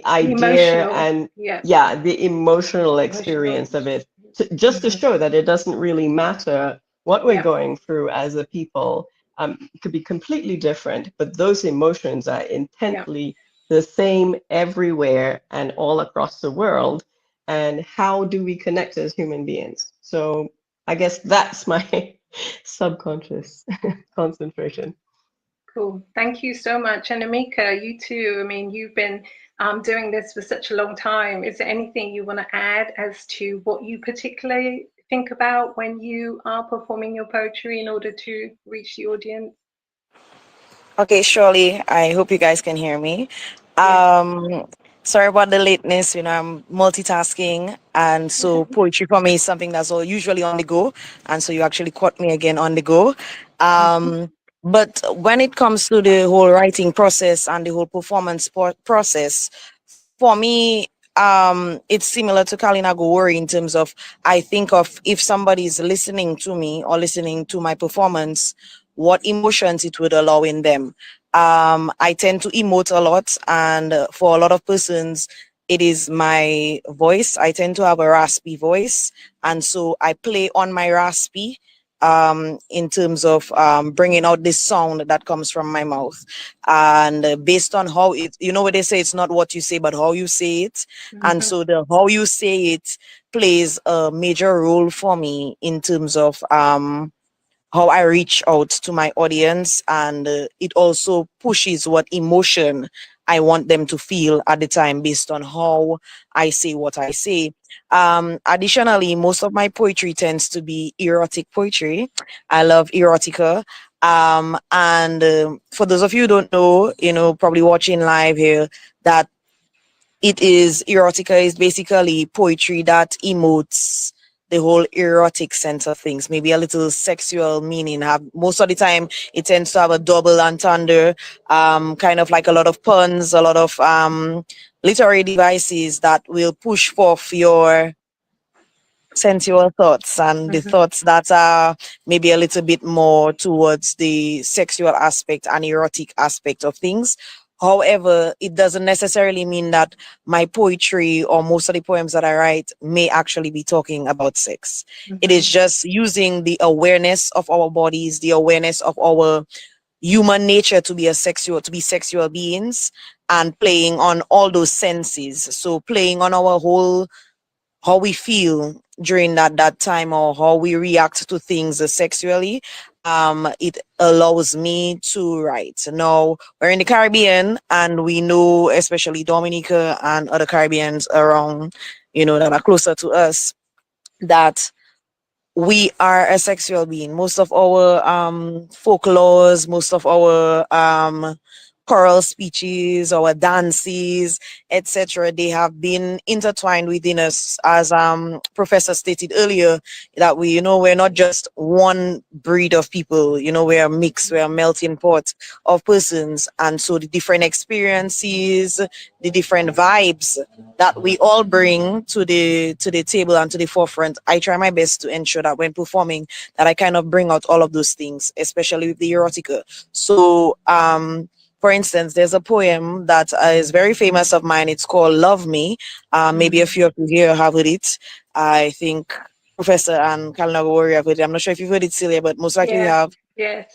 idea, and the emotional experience of it, just to show that it doesn't really matter what we're going through as a people. It could be completely different, but those emotions are intently the same everywhere and all across the world. And how do we connect as human beings? So I guess that's my subconscious concentration. Cool. Thank you so much. And Amika, you too. I mean, you've been doing this for such a long time. Is there anything you want to add as to what you particularly think about when you are performing your poetry in order to reach the audience? Okay, surely. I hope you guys can hear me. Sorry about the lateness. I'm multitasking, and so poetry for me is something that's all usually on the go, and so you actually caught me again on the go. But when it comes to the whole writing process and the whole performance process, for me, it's similar to Kalina Gowori in terms of I think of if somebody is listening to me or listening to my performance, what emotions it would allow in them. I tend to emote a lot, and for a lot of persons, it is my voice. I tend to have a raspy voice, and so I play on my raspy in terms of bringing out this sound that comes from my mouth. And based on how it, you know what they say, it's not what you say, but how you say it. And so the how you say it plays a major role for me in terms of how I reach out to my audience, and it also pushes what emotion I want them to feel at the time based on how I say what I say. Additionally, most of my poetry tends to be erotic poetry. I love erotica. And for those of you who don't know, probably watching live here, that it is erotica is basically poetry that emotes the whole erotic sense of things, maybe a little sexual meaning. Have most of the time it tends to have a double entendre, kind of like a lot of puns, a lot of literary devices that will push forth your sensual thoughts and the thoughts that are maybe a little bit more towards the sexual aspect and erotic aspect of things. However, it doesn't necessarily mean that my poetry or most of the poems that I write may actually be talking about sex. It is just using the awareness of our bodies, the awareness of our human nature to be sexual beings, and playing on all those senses. So playing on our whole how we feel during that time, or how we react to things sexually. It allows me to write. Now we're in the Caribbean, and we know, especially Dominica and other Caribbeans around, that are closer to us, that we are a sexual being. Most of our folklores, most of our choral speeches, our dances, etc., they have been intertwined within us. As Professor stated earlier, that we're not just one breed of people. We're a mix, we're a melting pot of persons, and so the different experiences, the different vibes that we all bring to the table and to the forefront. I try my best to ensure that when performing, that I kind of bring out all of those things, especially with the erotica. So for instance, there's a poem that is very famous of mine. It's called Love Me. Maybe a few of you here have heard it. I think Professor and Kalina Gowori have heard it. I'm not sure if you've heard it, Celia, but most likely you have. Yes.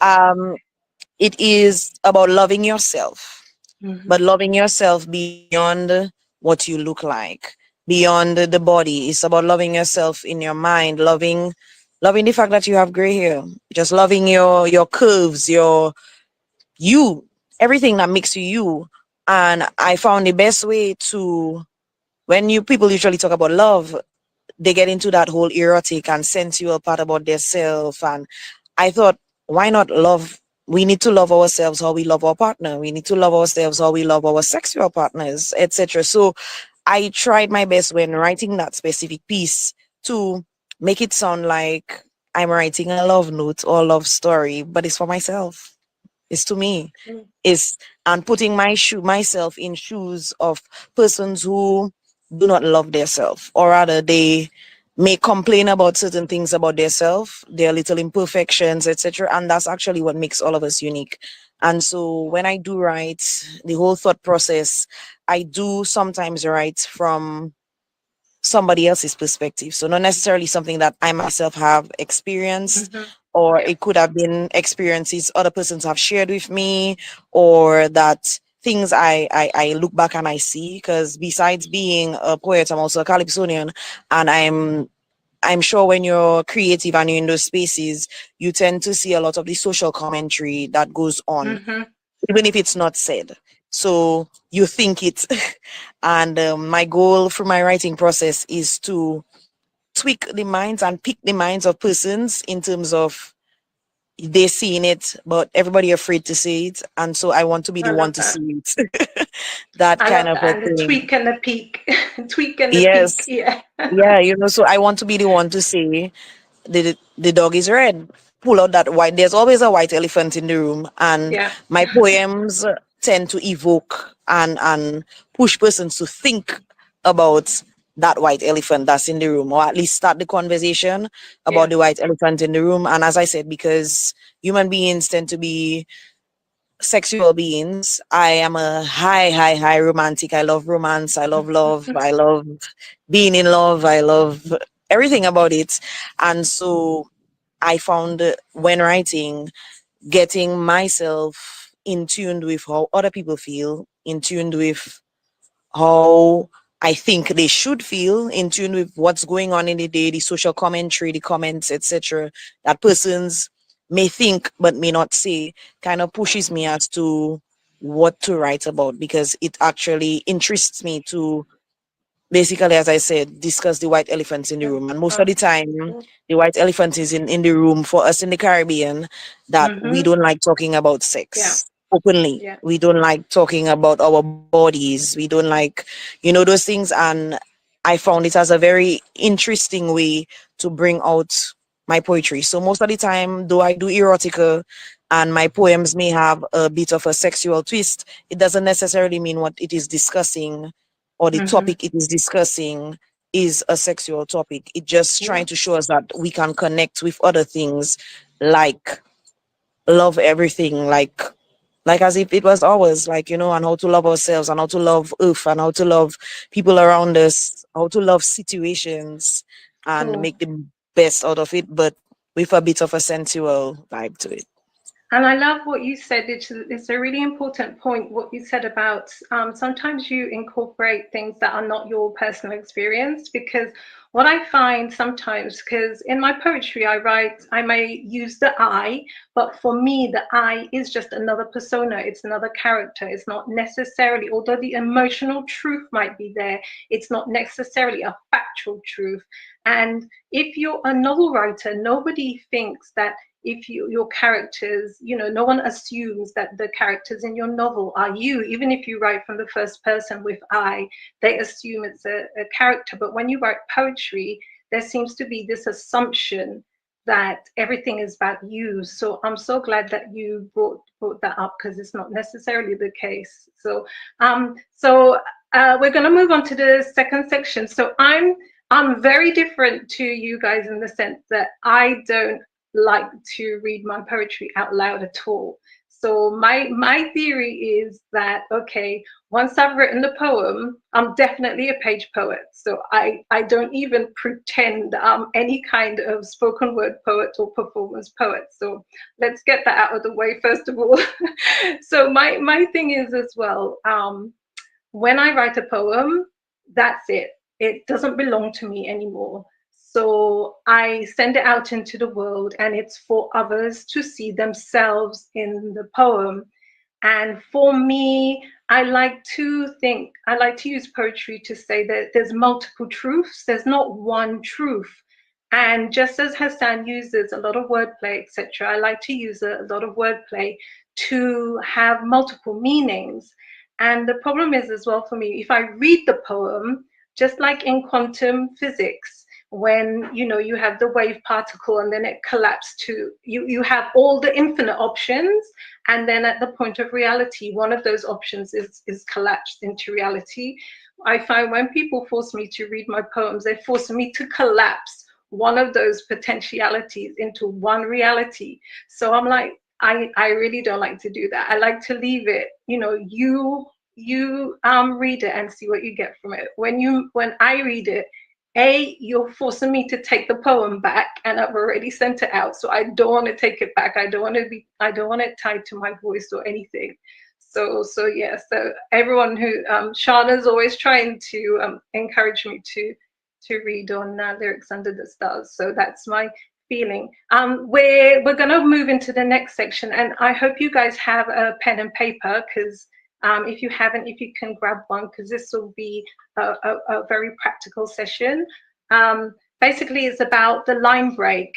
It is about loving yourself, but loving yourself beyond what you look like, beyond the body. It's about loving yourself in your mind, loving the fact that you have gray hair, just loving your curves, you, everything that makes you you. And I found the best way to, when people usually talk about love, they get into that whole erotic and sensual part about their self. And I thought, why not love? We need to love ourselves how we love our partner. We need to love ourselves how we love our sexual partners, etc. So I tried my best when writing that specific piece to make it sound like I'm writing a love note or love story, but it's for myself. It's to me. It's and putting myself in shoes of persons who do not love themselves, or rather they may complain about certain things about themselves, their little imperfections, etc. And that's actually what makes all of us unique. And so when I do write, the whole thought process, I do sometimes write from somebody else's perspective. So not necessarily something that I myself have experienced, or it could have been experiences other persons have shared with me, or that things I look back and I see. Because besides being a poet, I'm also a calypsonian, and I'm sure when you're creative and you're in those spaces, you tend to see a lot of the social commentary that goes on, even if it's not said. So you think it. And my goal for my writing process is to tweak the minds and pick the minds of persons in terms of they seeing it, but everybody afraid to see it. And so I want to be the one to see it. That I kind love of that. a And the thing. tweak and the peak. Tweak and the Yes. peak. Yeah. Yeah, so I want to be the one to say the dog is red. pull out that white, there's always a white elephant in the room, and Yeah. my poems tend to evoke and push persons to think about that white elephant that's in the room, or at least start the conversation about the white elephant in the room. And as I said, because human beings tend to be sexual beings, I am a high romantic. I love romance, I love love, I love being in love, I love everything about it. And so I found when writing, getting myself in tune with how other people feel, in tune with how I think they should feel, in tune with what's going on in the day, the social commentary, the comments, etc., that persons may think but may not say, kind of pushes me as to what to write about, because it actually interests me to basically, as I said, discuss the white elephants in the room. And most of the time, the white elephant is in the room for us in the Caribbean, that we don't like talking about sex openly. Yeah. We don't like talking about our bodies. We don't like, those things. And I found it as a very interesting way to bring out my poetry. So most of the time, though I do erotica and my poems may have a bit of a sexual twist, it doesn't necessarily mean what it is discussing or the topic it is discussing is a sexual topic. It just trying to show us that we can connect with other things, like love everything, like as if it was ours, like, and how to love ourselves, and how to love earth, and how to love people around us, how to love situations and make the best out of it, but with a bit of a sensual vibe to it. And I love what you said. It's a really important point, what you said about sometimes you incorporate things that are not your personal experience, because what I find sometimes, because in my poetry I may use the I, but for me, the I is just another persona. It's another character. It's not necessarily, although the emotional truth might be there, it's not necessarily a factual truth. And if you're a novel writer, nobody thinks that if your characters, no one assumes that the characters in your novel are you. Even if you write from the first person with I, they assume it's a character. But when you write poetry, there seems to be this assumption that everything is about you. So I'm so glad that you brought that up, because it's not necessarily the case. So we're going to move on to the second section. So I'm very different to you guys in the sense that I don't like to read my poetry out loud at all. So my theory is that, okay, once I've written the poem, I'm definitely a page poet. So I don't even pretend I'm any kind of spoken word poet or performance poet. So let's get that out of the way first of all. So my thing is as well, when I write a poem, that's it. It doesn't belong to me anymore. So I send it out into the world, and it's for others to see themselves in the poem. And for me, I like to use poetry to say that there's multiple truths. There's not one truth. And just as Hassan uses a lot of wordplay, etc., I like to use a lot of wordplay to have multiple meanings. And the problem is as well for me, if I read the poem, just like in quantum physics, when you have the wave particle and then it collapsed to you have all the infinite options, and then at the point of reality, one of those options is collapsed into reality. I find when people force me to read my poems, they force me to collapse one of those potentialities into one reality. So I'm like, I really don't like to do that. I like to leave it, you read it and see what you get from it. When I read it, you're forcing me to take the poem back, and I've already sent it out, so I don't want to take it back. I don't want it tied to my voice or anything. So yeah. So everyone who Shana's always trying to encourage me to read on Lyrics Under the Stars. So that's my feeling. We're gonna move into the next section, and I hope you guys have a pen and paper, because if you haven't, if you can grab one, because this will be a very practical session. Basically, it's about the line break.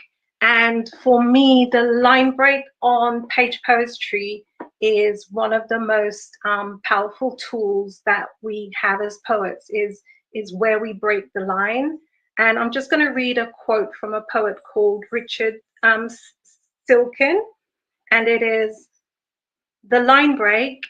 And for me, the line break on page poetry is one of the most powerful tools that we have as poets, is where we break the line. And I'm just going to read a quote from a poet called Richard Silken, and it is: the line break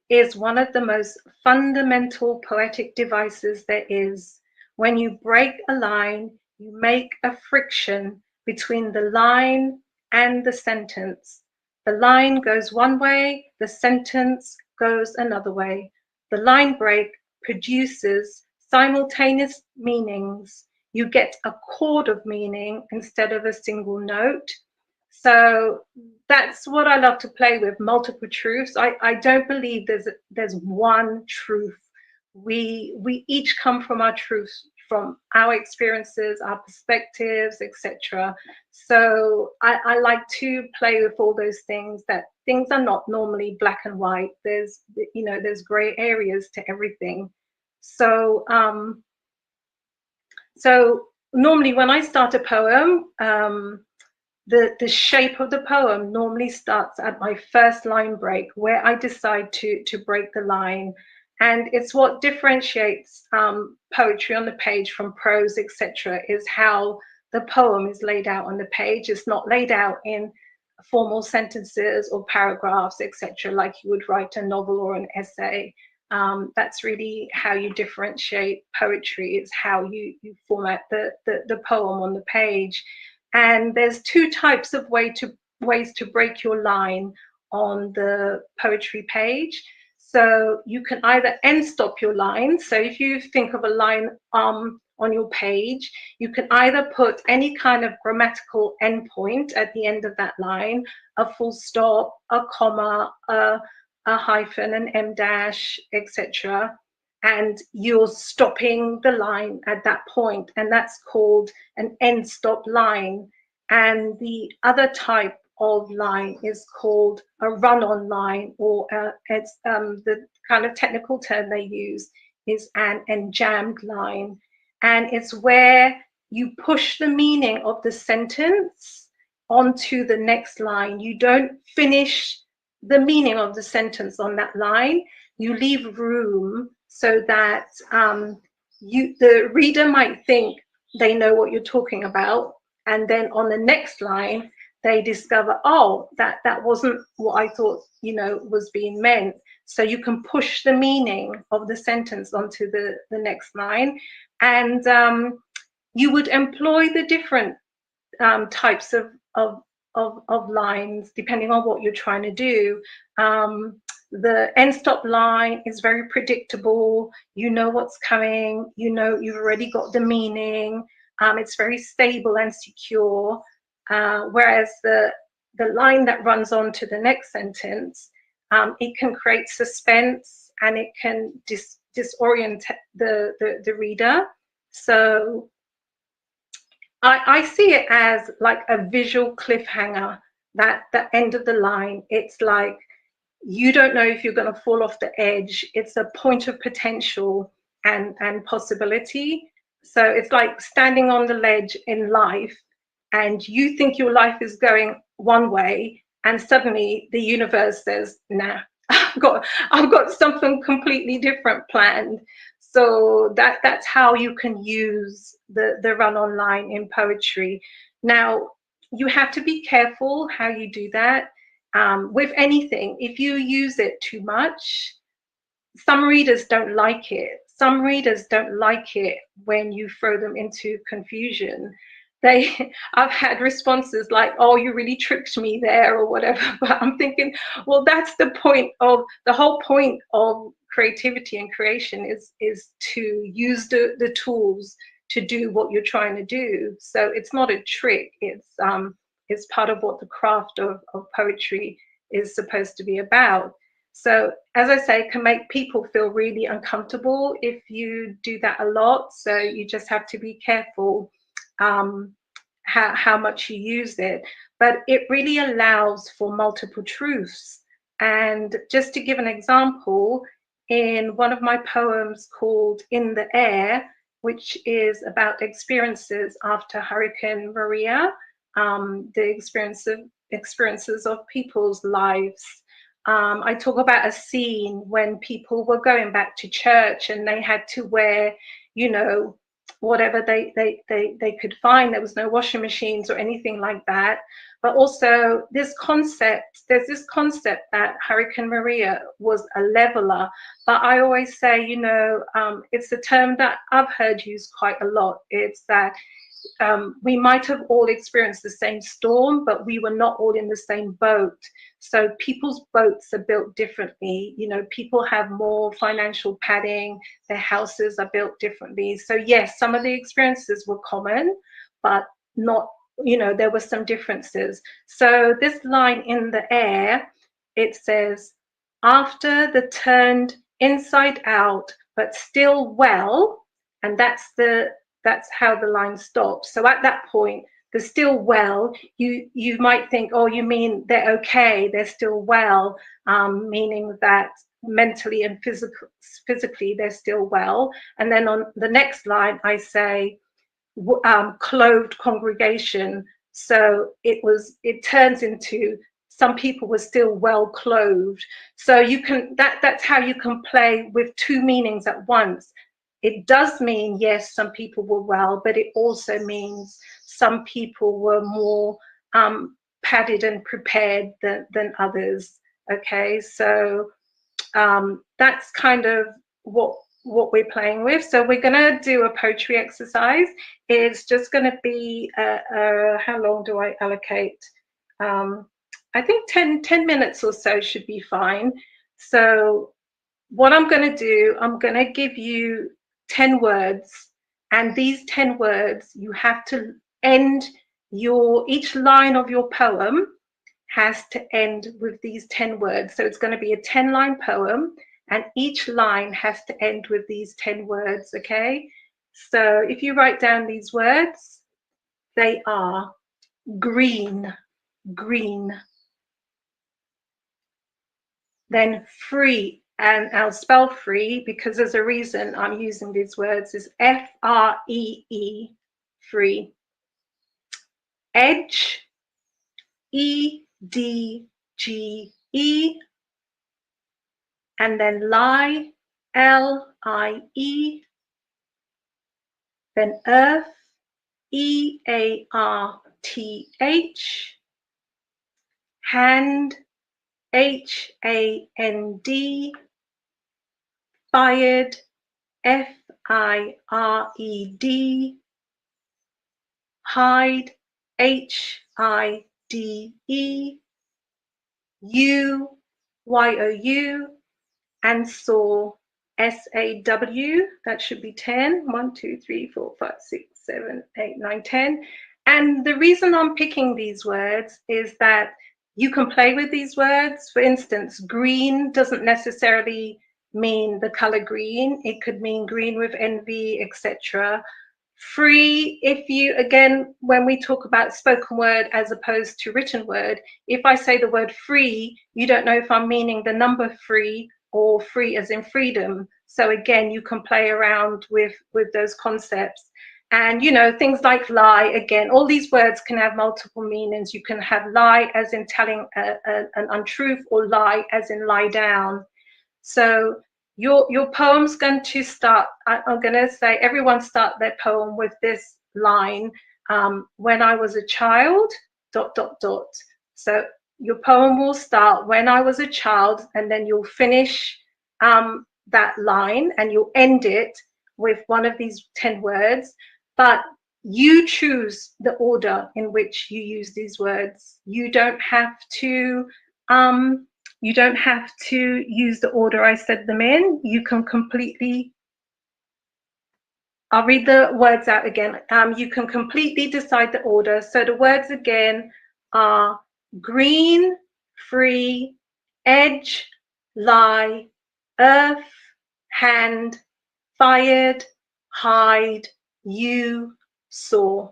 is one of the most fundamental poetic devices there is. When you break a line, you make a friction between the line and the sentence. The line goes one way, the sentence goes another way. The line break produces simultaneous meanings. You get a chord of meaning instead of a single note. So that's what I love to play with, multiple truths. I don't believe there's one truth. We each come from our truths, from our experiences, our perspectives, etc. So I like to play with all those things, that things are not normally black and white. There's gray areas to everything. So so normally when I start a poem, the shape of the poem normally starts at my first line break, where I decide to break the line. And it's what differentiates poetry on the page from prose, etc., is how the poem is laid out on the page. It's not laid out in formal sentences or paragraphs, etc., like you would write a novel or an essay. That's really how you differentiate poetry, is how you format the poem on the page. And there's two types of ways to break your line on the poetry page. So you can either end stop your line. So if you think of a line on your page, you can either put any kind of grammatical endpoint at the end of that line, a full stop, a comma, a hyphen, an em dash, etc. And you're stopping the line at that point, and that's called an end stop line. And the other type of line is called a run-on line, or it's the kind of technical term they use is an enjambed line. And it's where you push the meaning of the sentence onto the next line. You don't finish the meaning of the sentence on that line. You leave room so that the reader might think they know what you're talking about, and then on the next line they discover, oh, that wasn't what I thought was being meant. So you can push the meaning of the sentence onto the next line. And you would employ the different types of lines depending on what you're trying to do. The end stop line is very predictable. You know what's coming. You've already got the meaning. It's very stable and secure. Whereas the line that runs on to the next sentence, it can create suspense, and it can disorient the reader. So I see it as like a visual cliffhanger, that the end of the line. It's like you don't know if you're going to fall off the edge. It's a point of potential and possibility. So it's like standing on the ledge in life, and you think your life is going one way, and suddenly the universe says, nah, I've got something completely different planned. So that's how you can use the run-on line in poetry. Now, you have to be careful how you do that. With anything, if you use it too much, some readers don't like it. Some readers don't like it when you throw them into confusion. I've had responses like, oh, you really tricked me there, or whatever. But I'm thinking, well, that's the whole point of creativity and creation is to use the tools to do what you're trying to do. So it's not a trick. It's part of what the craft of poetry is supposed to be about. So, as I say, it can make people feel really uncomfortable if you do that a lot. So you just have to be careful how much you use it. But it really allows for multiple truths. And just to give an example, in one of my poems called In the Air, which is about experiences after Hurricane Maria, the experiences of people's lives. I talk about a scene when people were going back to church, and they had to wear, whatever they could find. There was no washing machines or anything like that. But also there's this concept that Hurricane Maria was a leveler. But I always say, you know, it's a term that I've heard used quite a lot. It's that we might have all experienced the same storm, but we were not all in the same boat. So people's boats are built differently. You know, people have more financial padding, their houses are built differently. So yes, some of the experiences were common, but not, you know, there were some differences. So this line in the air, it says, after the turned inside out, but still well, and that's how the line stops. So at that point, they're still well. You might think, oh, you mean they're okay, they're still well, meaning that mentally and physically they're still well. And then on the next line, I say, clothed congregation. So it turns into some people were still well clothed. So you can that's how you can play with two meanings at once. It does mean, yes, some people were well, but it also means some people were more padded and prepared than others. Okay, so that's kind of what we're playing with. So we're going to do a poetry exercise. It's just going to be, how long do I allocate? I think 10 minutes or so should be fine. So what I'm going to do, I'm going to give you 10 words, and these 10 words, you have to end each line of your poem has to end with these 10 words. So it's going to be a 10-line poem, and each line has to end with these 10 words, okay? So if you write down these words, they are green, green. Then free, and I'll spell free because there's a reason I'm using these words, is F-R-E-E, free. Edge, E-D-G-E, and then lie, L-I-E, then earth, E-A-R-T-H, hand, H-A-N-D, fired, F-I-R-E-D, hide, H-I-D-E, U-Y-O-U, and saw, S-A-W. That should be 10. 1, 2, 3, 4, 5, 6, 7, 8, 9, 10. And the reason I'm picking these words is that you can play with these words. For instance, green doesn't necessarily mean the color green. It could mean green with envy, etc. Free, if you, again, when we talk about spoken word as opposed to written word, if I say the word free, you don't know if I'm meaning the number free or free as in freedom. So again, you can play around with those concepts. And, you know, things like lie, again, all these words can have multiple meanings. You can have lie as in telling an untruth, or lie as in lie down. So your poem's going to start, I'm going to say, everyone start their poem with this line, when I was a child, ... So your poem will start when I was a child, and then you'll finish that line, and you'll end it with one of these 10 words. But you choose the order in which you use these words. You don't have to use the order I said them in. You can completely, I'll read the words out again. You can completely decide the order. So the words again are green, free, edge, lie, earth, hand, fired, hide, you, saw.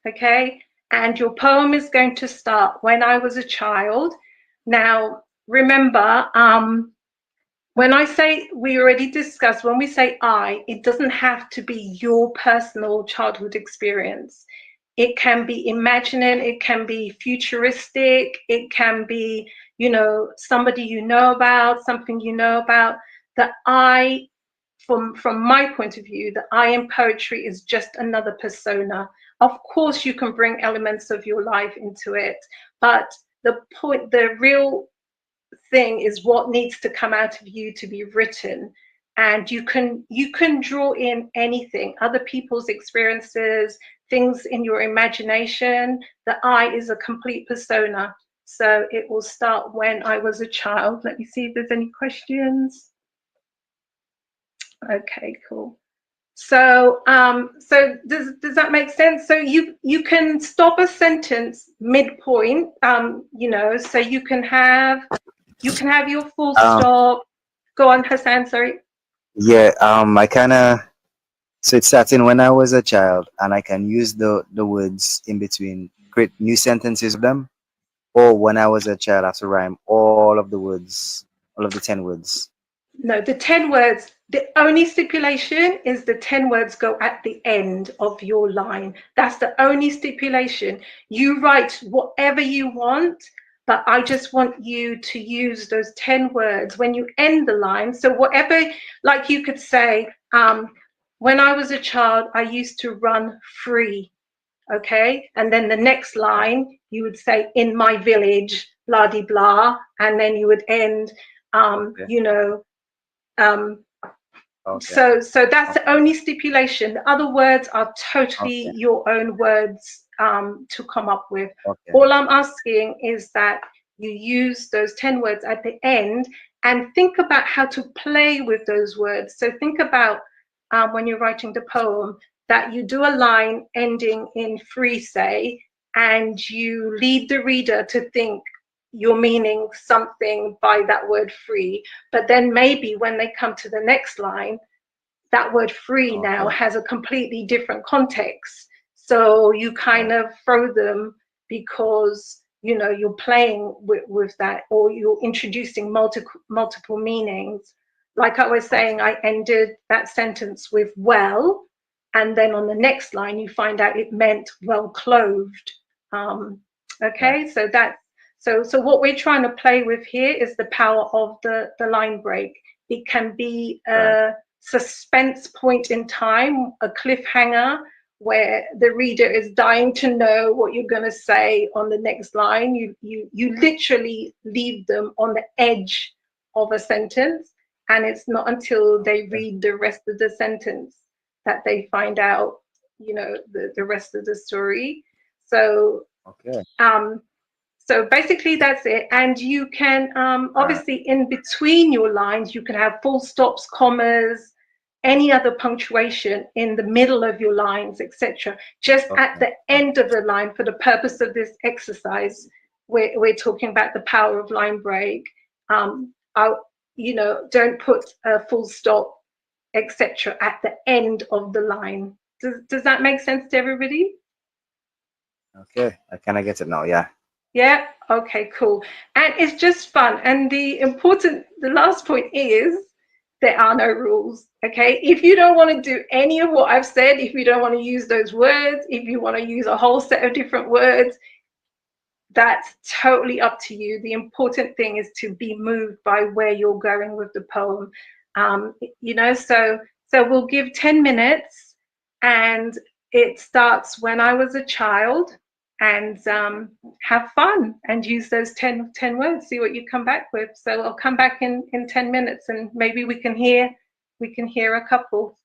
Okay, and your poem is going to start when I was a child. Now, remember, when I say, we already discussed, when we say I, it doesn't have to be your personal childhood experience. It can be imagining, it can be futuristic, it can be, you know, somebody you know about, something you know about. The I from my point of view, that I in poetry is just another persona. Of course, you can bring elements of your life into it, but the real thing is what needs to come out of you to be written. And you can draw in anything, other people's experiences, things in your imagination. The I is a complete persona. So it will start when I was a child. Let me see if there's any questions. Okay, cool. So so does that make sense? So you can stop a sentence midpoint, you know, so you can have your full stop. Go on, Hassan, sorry. Yeah, I kind of, so it's starting when I was a child, and I can use the words in between, create new sentences with them, or when I was a child, I have to rhyme all of the words, all of the 10 words. No, the 10 words, the only stipulation is the 10 words go at the end of your line. That's the only stipulation. You write whatever you want, but I just want you to use those 10 words when you end the line. So whatever, like you could say, when I was a child, I used to run free. Okay. And then the next line, you would say, in my village, blah, de, blah. And then you would end, you know, so that's the only stipulation. The other words are totally your own words to come up with. All I'm asking is that you use those 10 words at the end and think about how to play with those words. So think about when you're writing the poem, that you do a line ending in free, say, and you lead the reader to think you're meaning something by that word free. But then maybe when they come to the next line, that word free now has a completely different context. So you kind of throw them because, you know, you're playing with that, or you're introducing multiple meanings. Like I was saying, I ended that sentence with well, and then on the next line, you find out it meant well clothed. Okay, so that's, so what we're trying to play with here is the power of the line break. It can be a suspense point in time, a cliffhanger where the reader is dying to know what you're going to say on the next line. You literally leave them on the edge of a sentence, and it's not until they read the rest of the sentence that they find out, you know, the rest of the story. So so basically that's it. And you can obviously in between your lines, you can have full stops, commas, any other punctuation in the middle of your lines, etc. Just at the end of the line, for the purpose of this exercise, we're talking about the power of line break. You know, don't put a full stop, etc. at the end of the line. Does that make sense to everybody? Okay, I kind of get it now. Yeah. Yeah. Okay, cool. And it's just fun. And the last point is there are no rules. Okay. If you don't want to do any of what I've said, if you don't want to use those words, if you want to use a whole set of different words, that's totally up to you. The important thing is to be moved by where you're going with the poem. You know, so we'll give 10 minutes, and it starts when I was a child, and have fun and use those 10 words, see what you come back with. So I'll come back in 10 minutes, and maybe we can hear a couple.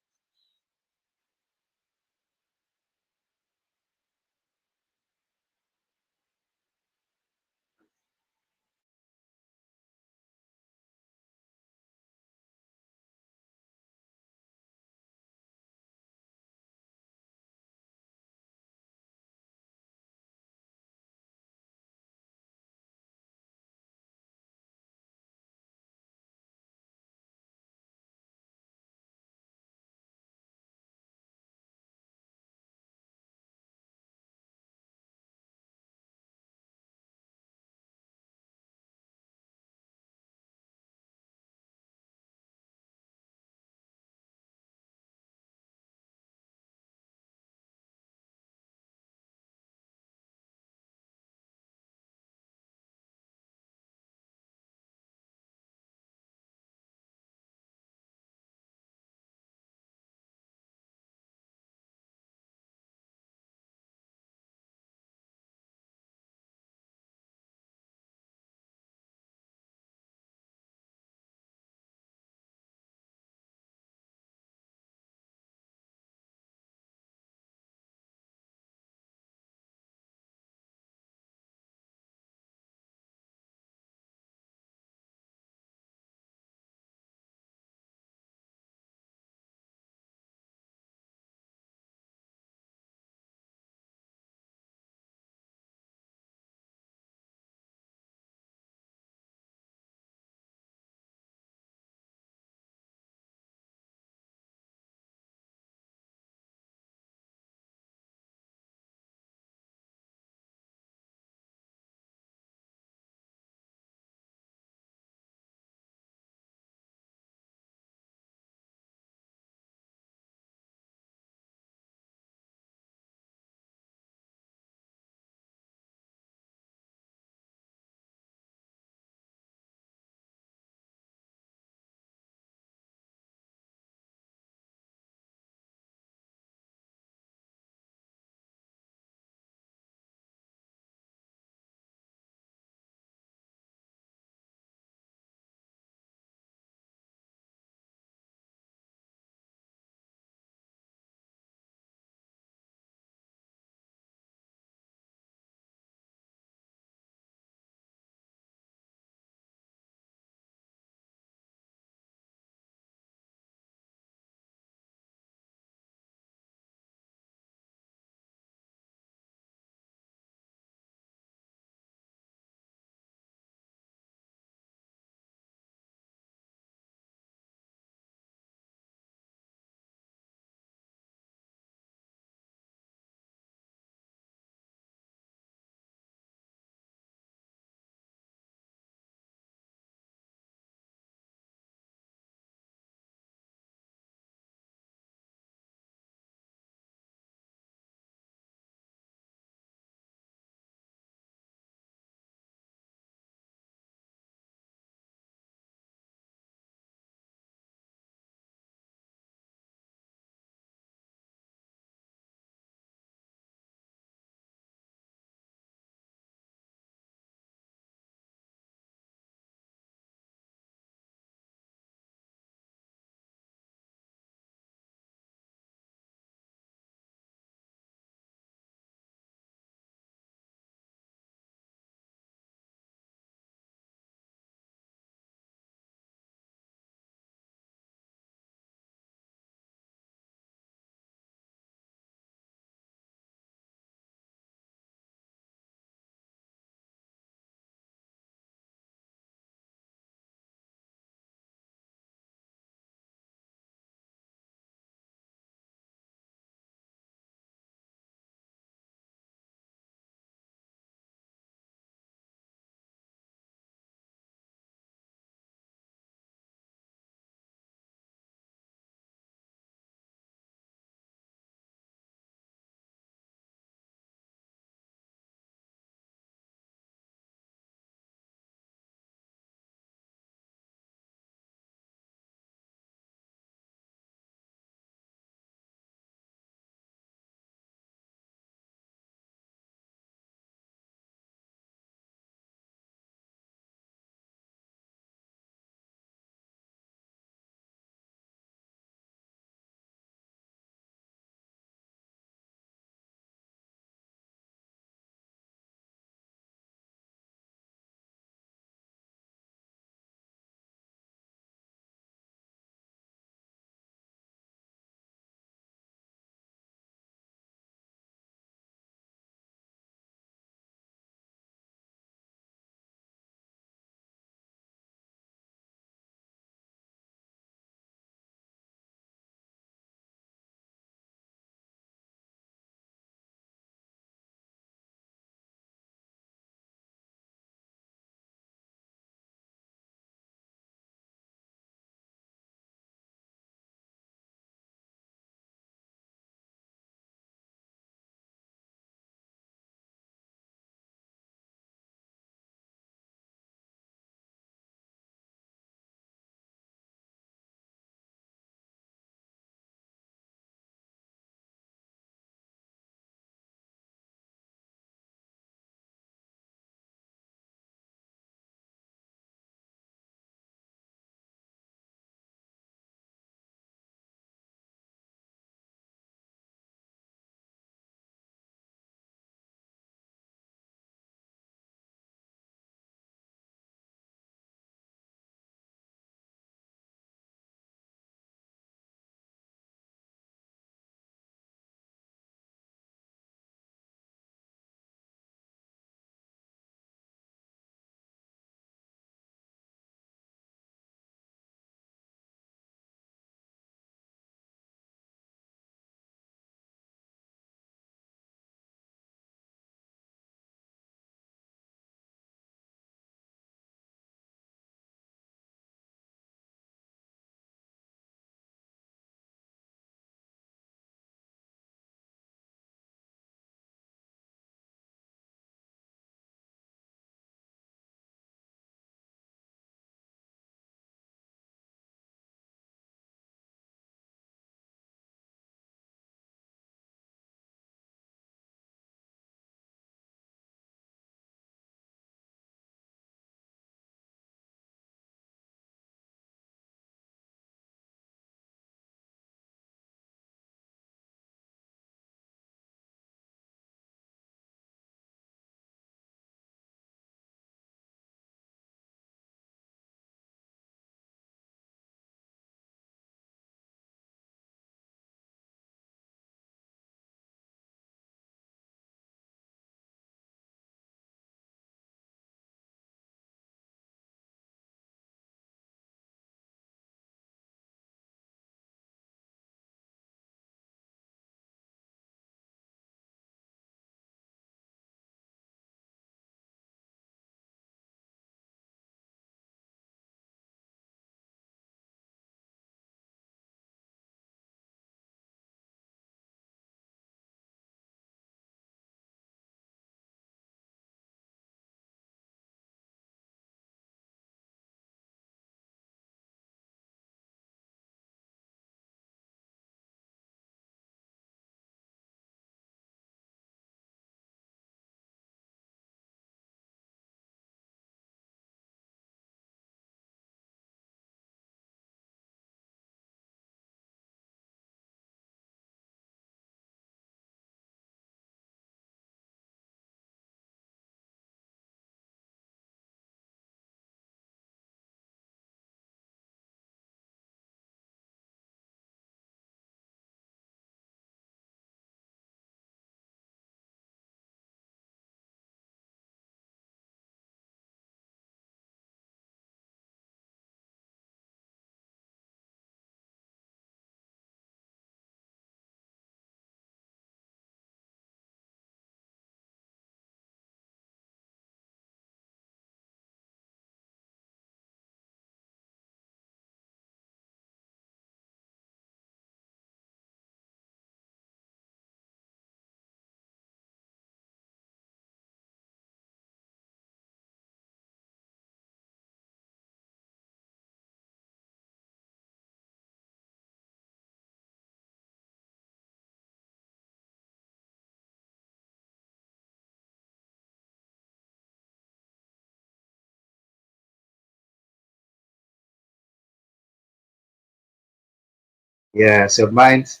Yeah, so mine's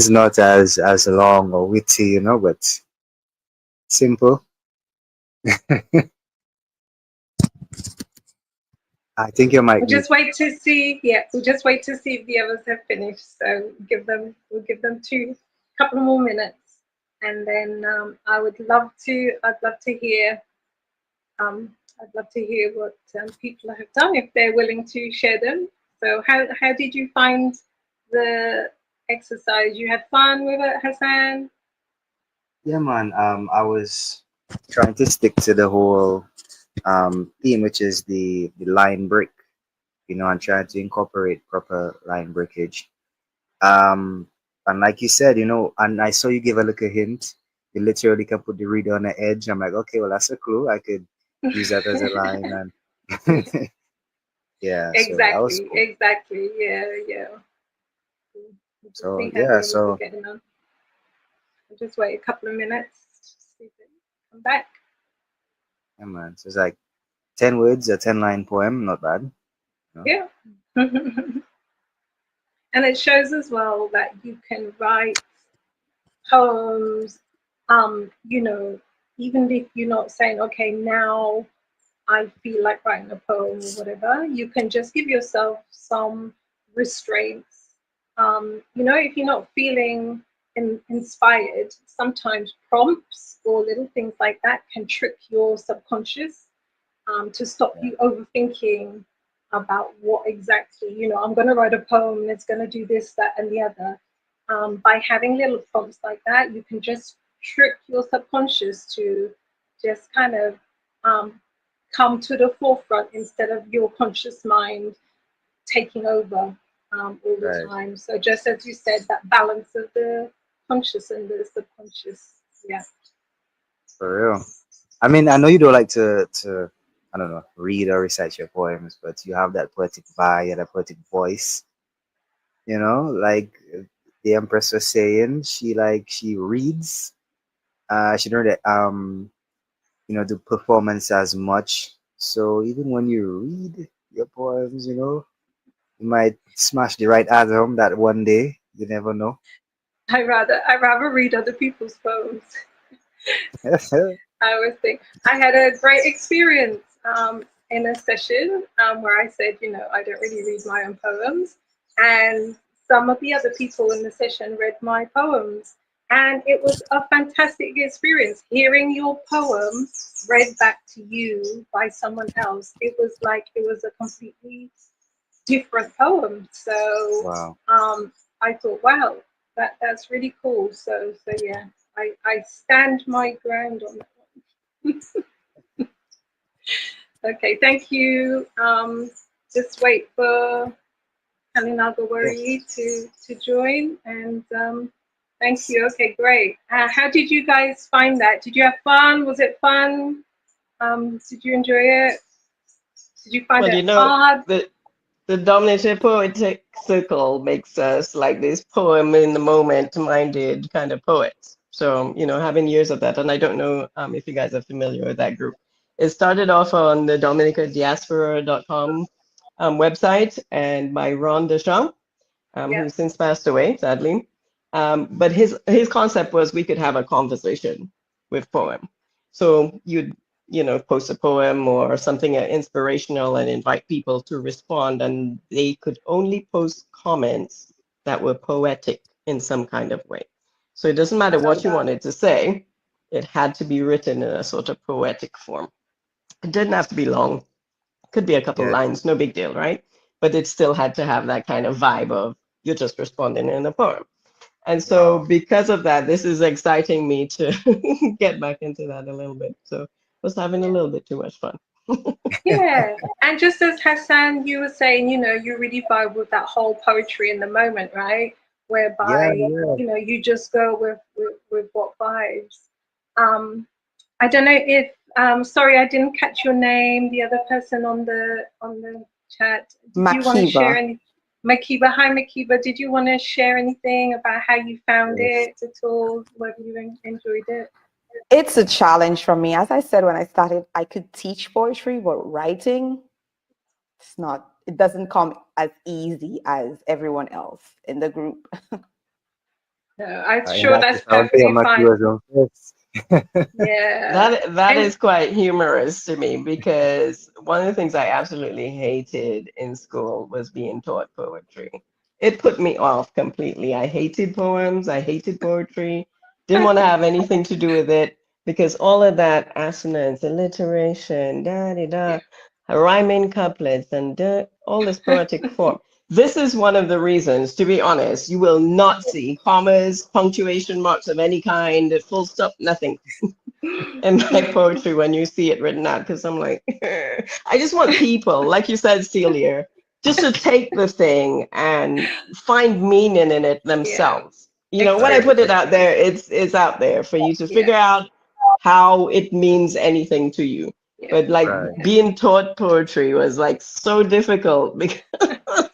not as long or witty, you know, but simple. I think you might We'll be. just wait to see. Yeah, we'll just wait to see if the others have finished. So we'll give them couple more minutes, and then I'd love to hear. I'd love to hear what people have done if they're willing to share them. So how did you find the exercise? You had fun with it, Hassan? Yeah, man. I was trying to stick to the whole theme, which is the line break, you know, and trying to incorporate proper line breakage. And like you said, you know, and I saw you give a little hint. You literally can put the reader on the edge. I'm like, okay, well, that's a clue. I could use that as a line, and yeah, so that was Exactly, cool. exactly. Yeah, yeah. We'll just So see how yeah, the others are so getting on. I'll just wait a couple of minutes to see if they come back. yeah, man. So it's like 10 words, a 10 line poem, not bad. You know? Yeah. And it shows as well that you can write poems, you know, even if you're not saying, okay, now I feel like writing a poem or whatever, you can just give yourself some restraints. You know, if you're not feeling inspired, sometimes prompts or little things like that can trick your subconscious to stop Yeah, you overthinking about what exactly, you know, I'm going to write a poem and it's going to do this, that, and the other. By having little prompts like that, you can just trick your subconscious to just kind of um, come to the forefront instead of your conscious mind taking over all the right. time. So, just as you said, that balance of the conscious and the subconscious. Yeah. For real. I mean, I know you don't like to I don't know, read or recite your poems, but you have that poetic vibe and a poetic voice. You know, like the Empress was saying, she reads. She don't really, you know, do performance as much. So even when you read your poems, you know, you might smash the right atom that one day. You never know. I rather read other people's poems. I always think I had a great experience in a session where I said, you know, I don't really read my own poems, and some of the other people in the session read my poems, and it was a fantastic experience hearing your poem read back to you by someone else. It was like it was a completely different poem. So Wow. I thought, wow, that's really cool. So yeah, I stand my ground on that one. Okay, thank you. Just wait for Kalinagawari Yes. to join, and thank you. Okay, great. How did you guys find that? Did you have fun? Was it fun? Did you enjoy it? Did you find Well, it you know, hard? the dominated poetic circle makes us like this poem in the moment minded kind of poets. So, you know, having years of that, and I don't know if you guys are familiar with that group. It started off on the dominicadiaspora.com website and by Ron Deschamps, Yeah. who's since passed away, sadly. But his concept was we could have a conversation with poem. So you'd post a poem or something inspirational and invite people to respond, and they could only post comments that were poetic in some kind of way. So it doesn't I matter love what you that. wanted to say, it had to be written in a sort of poetic form. It didn't have to be long, could be a couple Yeah. lines, no big deal, right? But it still had to have that kind of vibe of you're just responding in a poem. And so Wow. because of that, this is exciting me to get back into that a little bit. So I was having a little bit too much fun. Yeah, and just as Hassan, you were saying, you know, you really vibe with that whole poetry in the moment, right? Yeah, Whereby, yeah. you know, you just go with what vibes. Um, I don't know if, sorry, I didn't catch your name. The other person on the chat. Did you want to share Makiba. any? Makiba, hi Makiba. Did you want to share anything about how you found Yes. it at all? Whether you enjoyed it? It's a challenge for me. As I said when I started, I could teach poetry, but writing, it doesn't come as easy as everyone else in the group. No, I'm In sure that that's case, I'll be perfectly on my fine. tours on first. Yeah. That And is quite humorous to me, because one of the things I absolutely hated in school was being taught poetry. It put me off completely. I hated poems, I hated poetry, didn't want to have anything to do with it, because all of that assonance, alliteration, da da da, rhyming couplets, and all this poetic form. This is one of the reasons, to be honest, you will not see commas, punctuation marks of any kind, full stop, nothing in my poetry when you see it written out, because I'm like, I just want people, like you said, Celia, just to take the thing and find meaning in it themselves. You know, when I put it out there, it's out there for you to figure out how it means anything to you. But like being taught poetry was like so difficult, because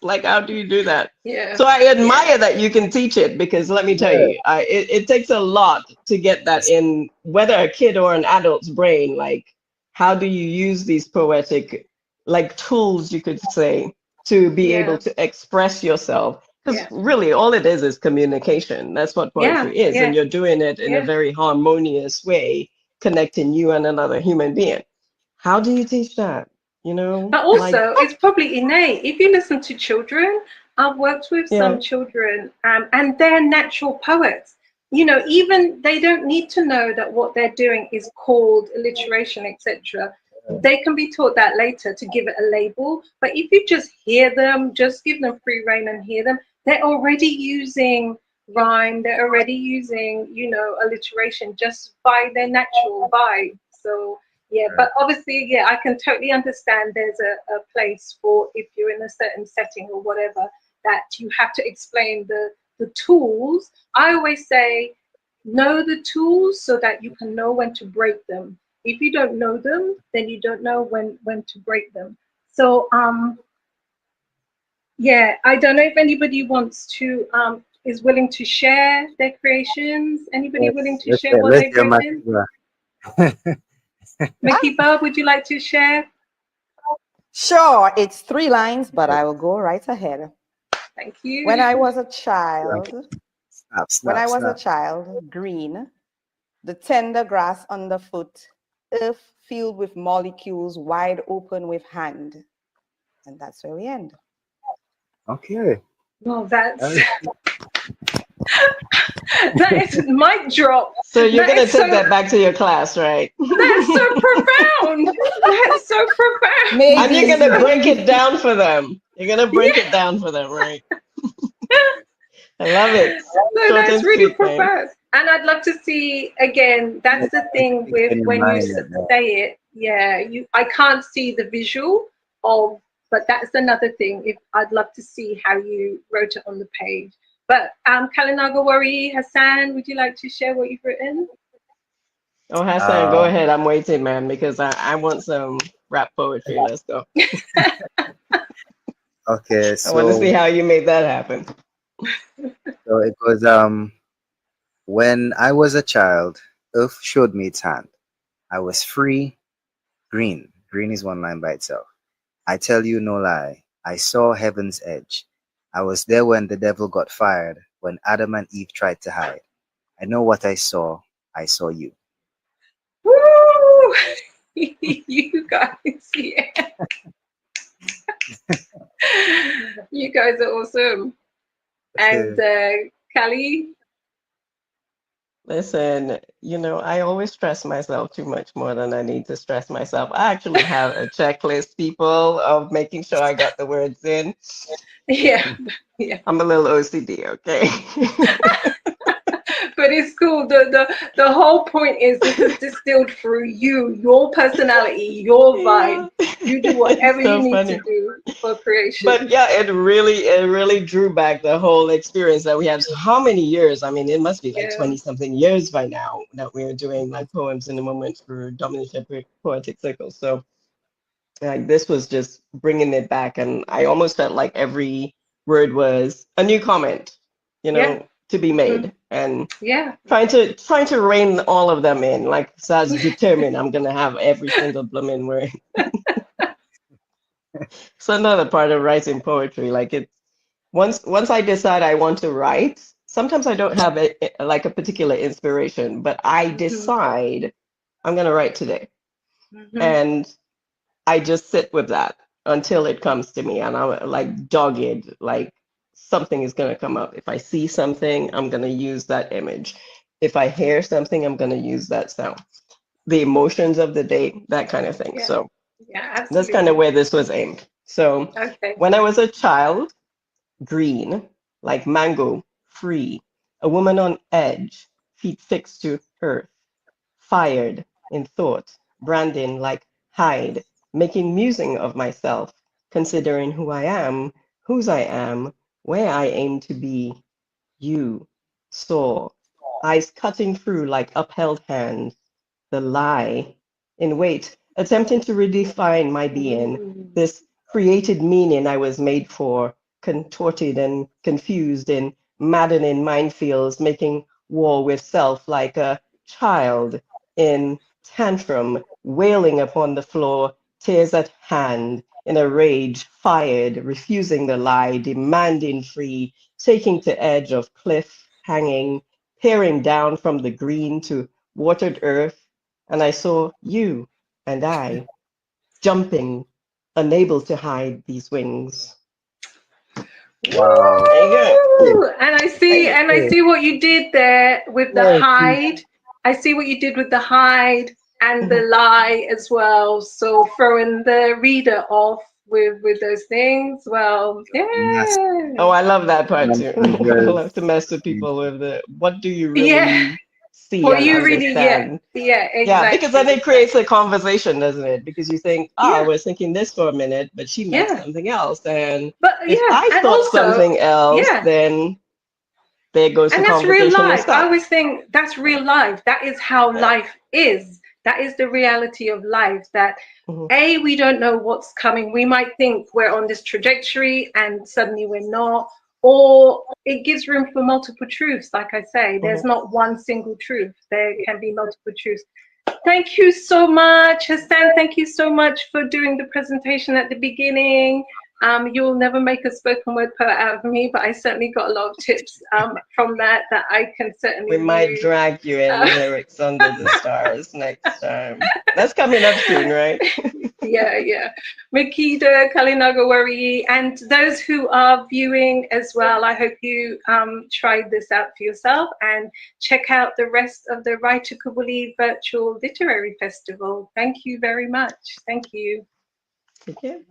like, how do you do that? Yeah. So I admire that you can teach it, because let me tell you, it takes a lot to get that in, whether a kid or an adult's brain. Like, how do you use these poetic, like, tools, you could say, to be able to express yourself? Because really, all it is communication. That's what poetry is, and you're doing it in a very harmonious way, connecting you and another human being. How do you teach that? You know, but also it's probably innate. If you listen to children, I've worked with some children, and they're natural poets. You know, even they don't need to know that what they're doing is called alliteration, etc. They can be taught that later to give it a label. But if you just hear them, just give them free rein and hear them, they're already using rhyme. They're already using, you know, alliteration just by their natural vibe. So yeah, but obviously, yeah, I can totally understand there's a place for, if you're in a certain setting or whatever, that you have to explain the tools. I always say, know the tools so that you can know when to break them. If you don't know them, then you don't know when to break them. So yeah, I don't know if anybody wants to is willing to share their creations. Anybody willing to share what they've written? Makiba, would you like to share? Sure, it's 3 lines, but I will go right ahead. Thank you. When I was a child, green, the tender grass underfoot, earth filled with molecules, wide open with hand. And that's where we end. Okay. Well, that's that is mic drop. So you're going to take that back to your class, right? That's so profound. That's so profound. Maybe. And you're going to break it down for them. You're going to break it down for them, right? I love it. No, that's really profound. And I'd love to see, again, that's the thing with when you say it. Yeah, I can't see the visual of, but that's another thing. If I'd love to see how you wrote it on the page. But Kalinagawari, Hassan, would you like to share what you've written? Oh, Hassan, go ahead. I'm waiting, man, because I want some rap poetry. Let's go. Okay, so I want to see how you made that happen. So it was when I was a child, Earth showed me its hand. I was free, green. Green is one line by itself. I tell you no lie. I saw heaven's edge. I was there when the devil got fired, when Adam and Eve tried to hide. I know what I saw. I saw you. Woo! You guys, yeah. You guys are awesome. And Kali? Listen, you know, I always stress myself too much more than I need to stress myself. I actually have a checklist, people, of making sure I got the words in. Yeah. I'm a little OCD, okay? But it's cool. The whole point is this is distilled through you, your personality, your vibe. You do whatever you need to do for creation. But yeah, it really drew back the whole experience that we had. So how many years? I mean, it must be like 20-something years by now that we're doing like poems in the moment for Dominican Poetic Circle. So like this was just bringing it back, and I almost felt like every word was a new comment, you know, to be made, and trying to rein all of them in. Like, so I was determined I'm gonna have every single blooming word. So another part of writing poetry, like it, once I decide I want to write, sometimes I don't have like a particular inspiration, but I decide I'm gonna write today, and I just sit with that until it comes to me, and I'm like dogged, like something is gonna come up. If I see something, I'm gonna use that image. If I hear something, I'm gonna use that sound. The emotions of the day, that kind of thing. Yeah. So Yeah, that's absolutely. kind of where this was aimed. So Okay. when I was a child, green, like mango, free, a woman on edge, feet fixed to earth, fired in thought, branding like hide, making musing of myself, considering who I am, whose I am, where I aim to be, you, saw, eyes cutting through like upheld hand, the lie, in wait, attempting to redefine my being, this created meaning I was made for, contorted and confused in maddening minefields, making war with self like a child in tantrum, wailing upon the floor, tears at hand, in a rage, fired, refusing the lie, demanding free, taking to edge of cliff, hanging, peering down from the green to watered earth, and I saw you and I jumping, unable to hide these wings. Wow. There you Woo! And I Hey. see what you did there with the Yes. hide. I see what you did with the hide and the go. lie as well. So throwing the reader off with those things. Well, Yes. yeah. Oh, I love that part And too. I just love to mess with people with the what do you Yeah. really see What and you really, yeah. understand? Yeah, Yeah, because then exactly. it creates a conversation, doesn't it? Because you think, I Yeah. was thinking this for a minute, but she meant Yeah. something else. And But if yeah, I and thought also, something else, yeah. then there goes the And that's real conversation and life. I stop. always think that's real life. That is how Yeah. life is. That is the reality of life. That Mhm. A, we don't know what's coming. We might think we're on this trajectory and suddenly we're not. Or it gives room for multiple truths. Like I say, there's Mhm. not one single truth. There can be multiple truths. Thank you so much, Hassan. Thank you so much for doing the presentation at the beginning. You'll never make a spoken word poet out of me, but I certainly got a lot of tips from that I can certainly We might use. drag you in lyrics under the stars next time. That's coming up soon, right? Yeah. Makida, Kalinagawari, and those who are viewing as well, I hope you tried this out for yourself and check out the rest of the Write-Tukubuli Virtual Literary Festival. Thank you very much. Thank you. Okay.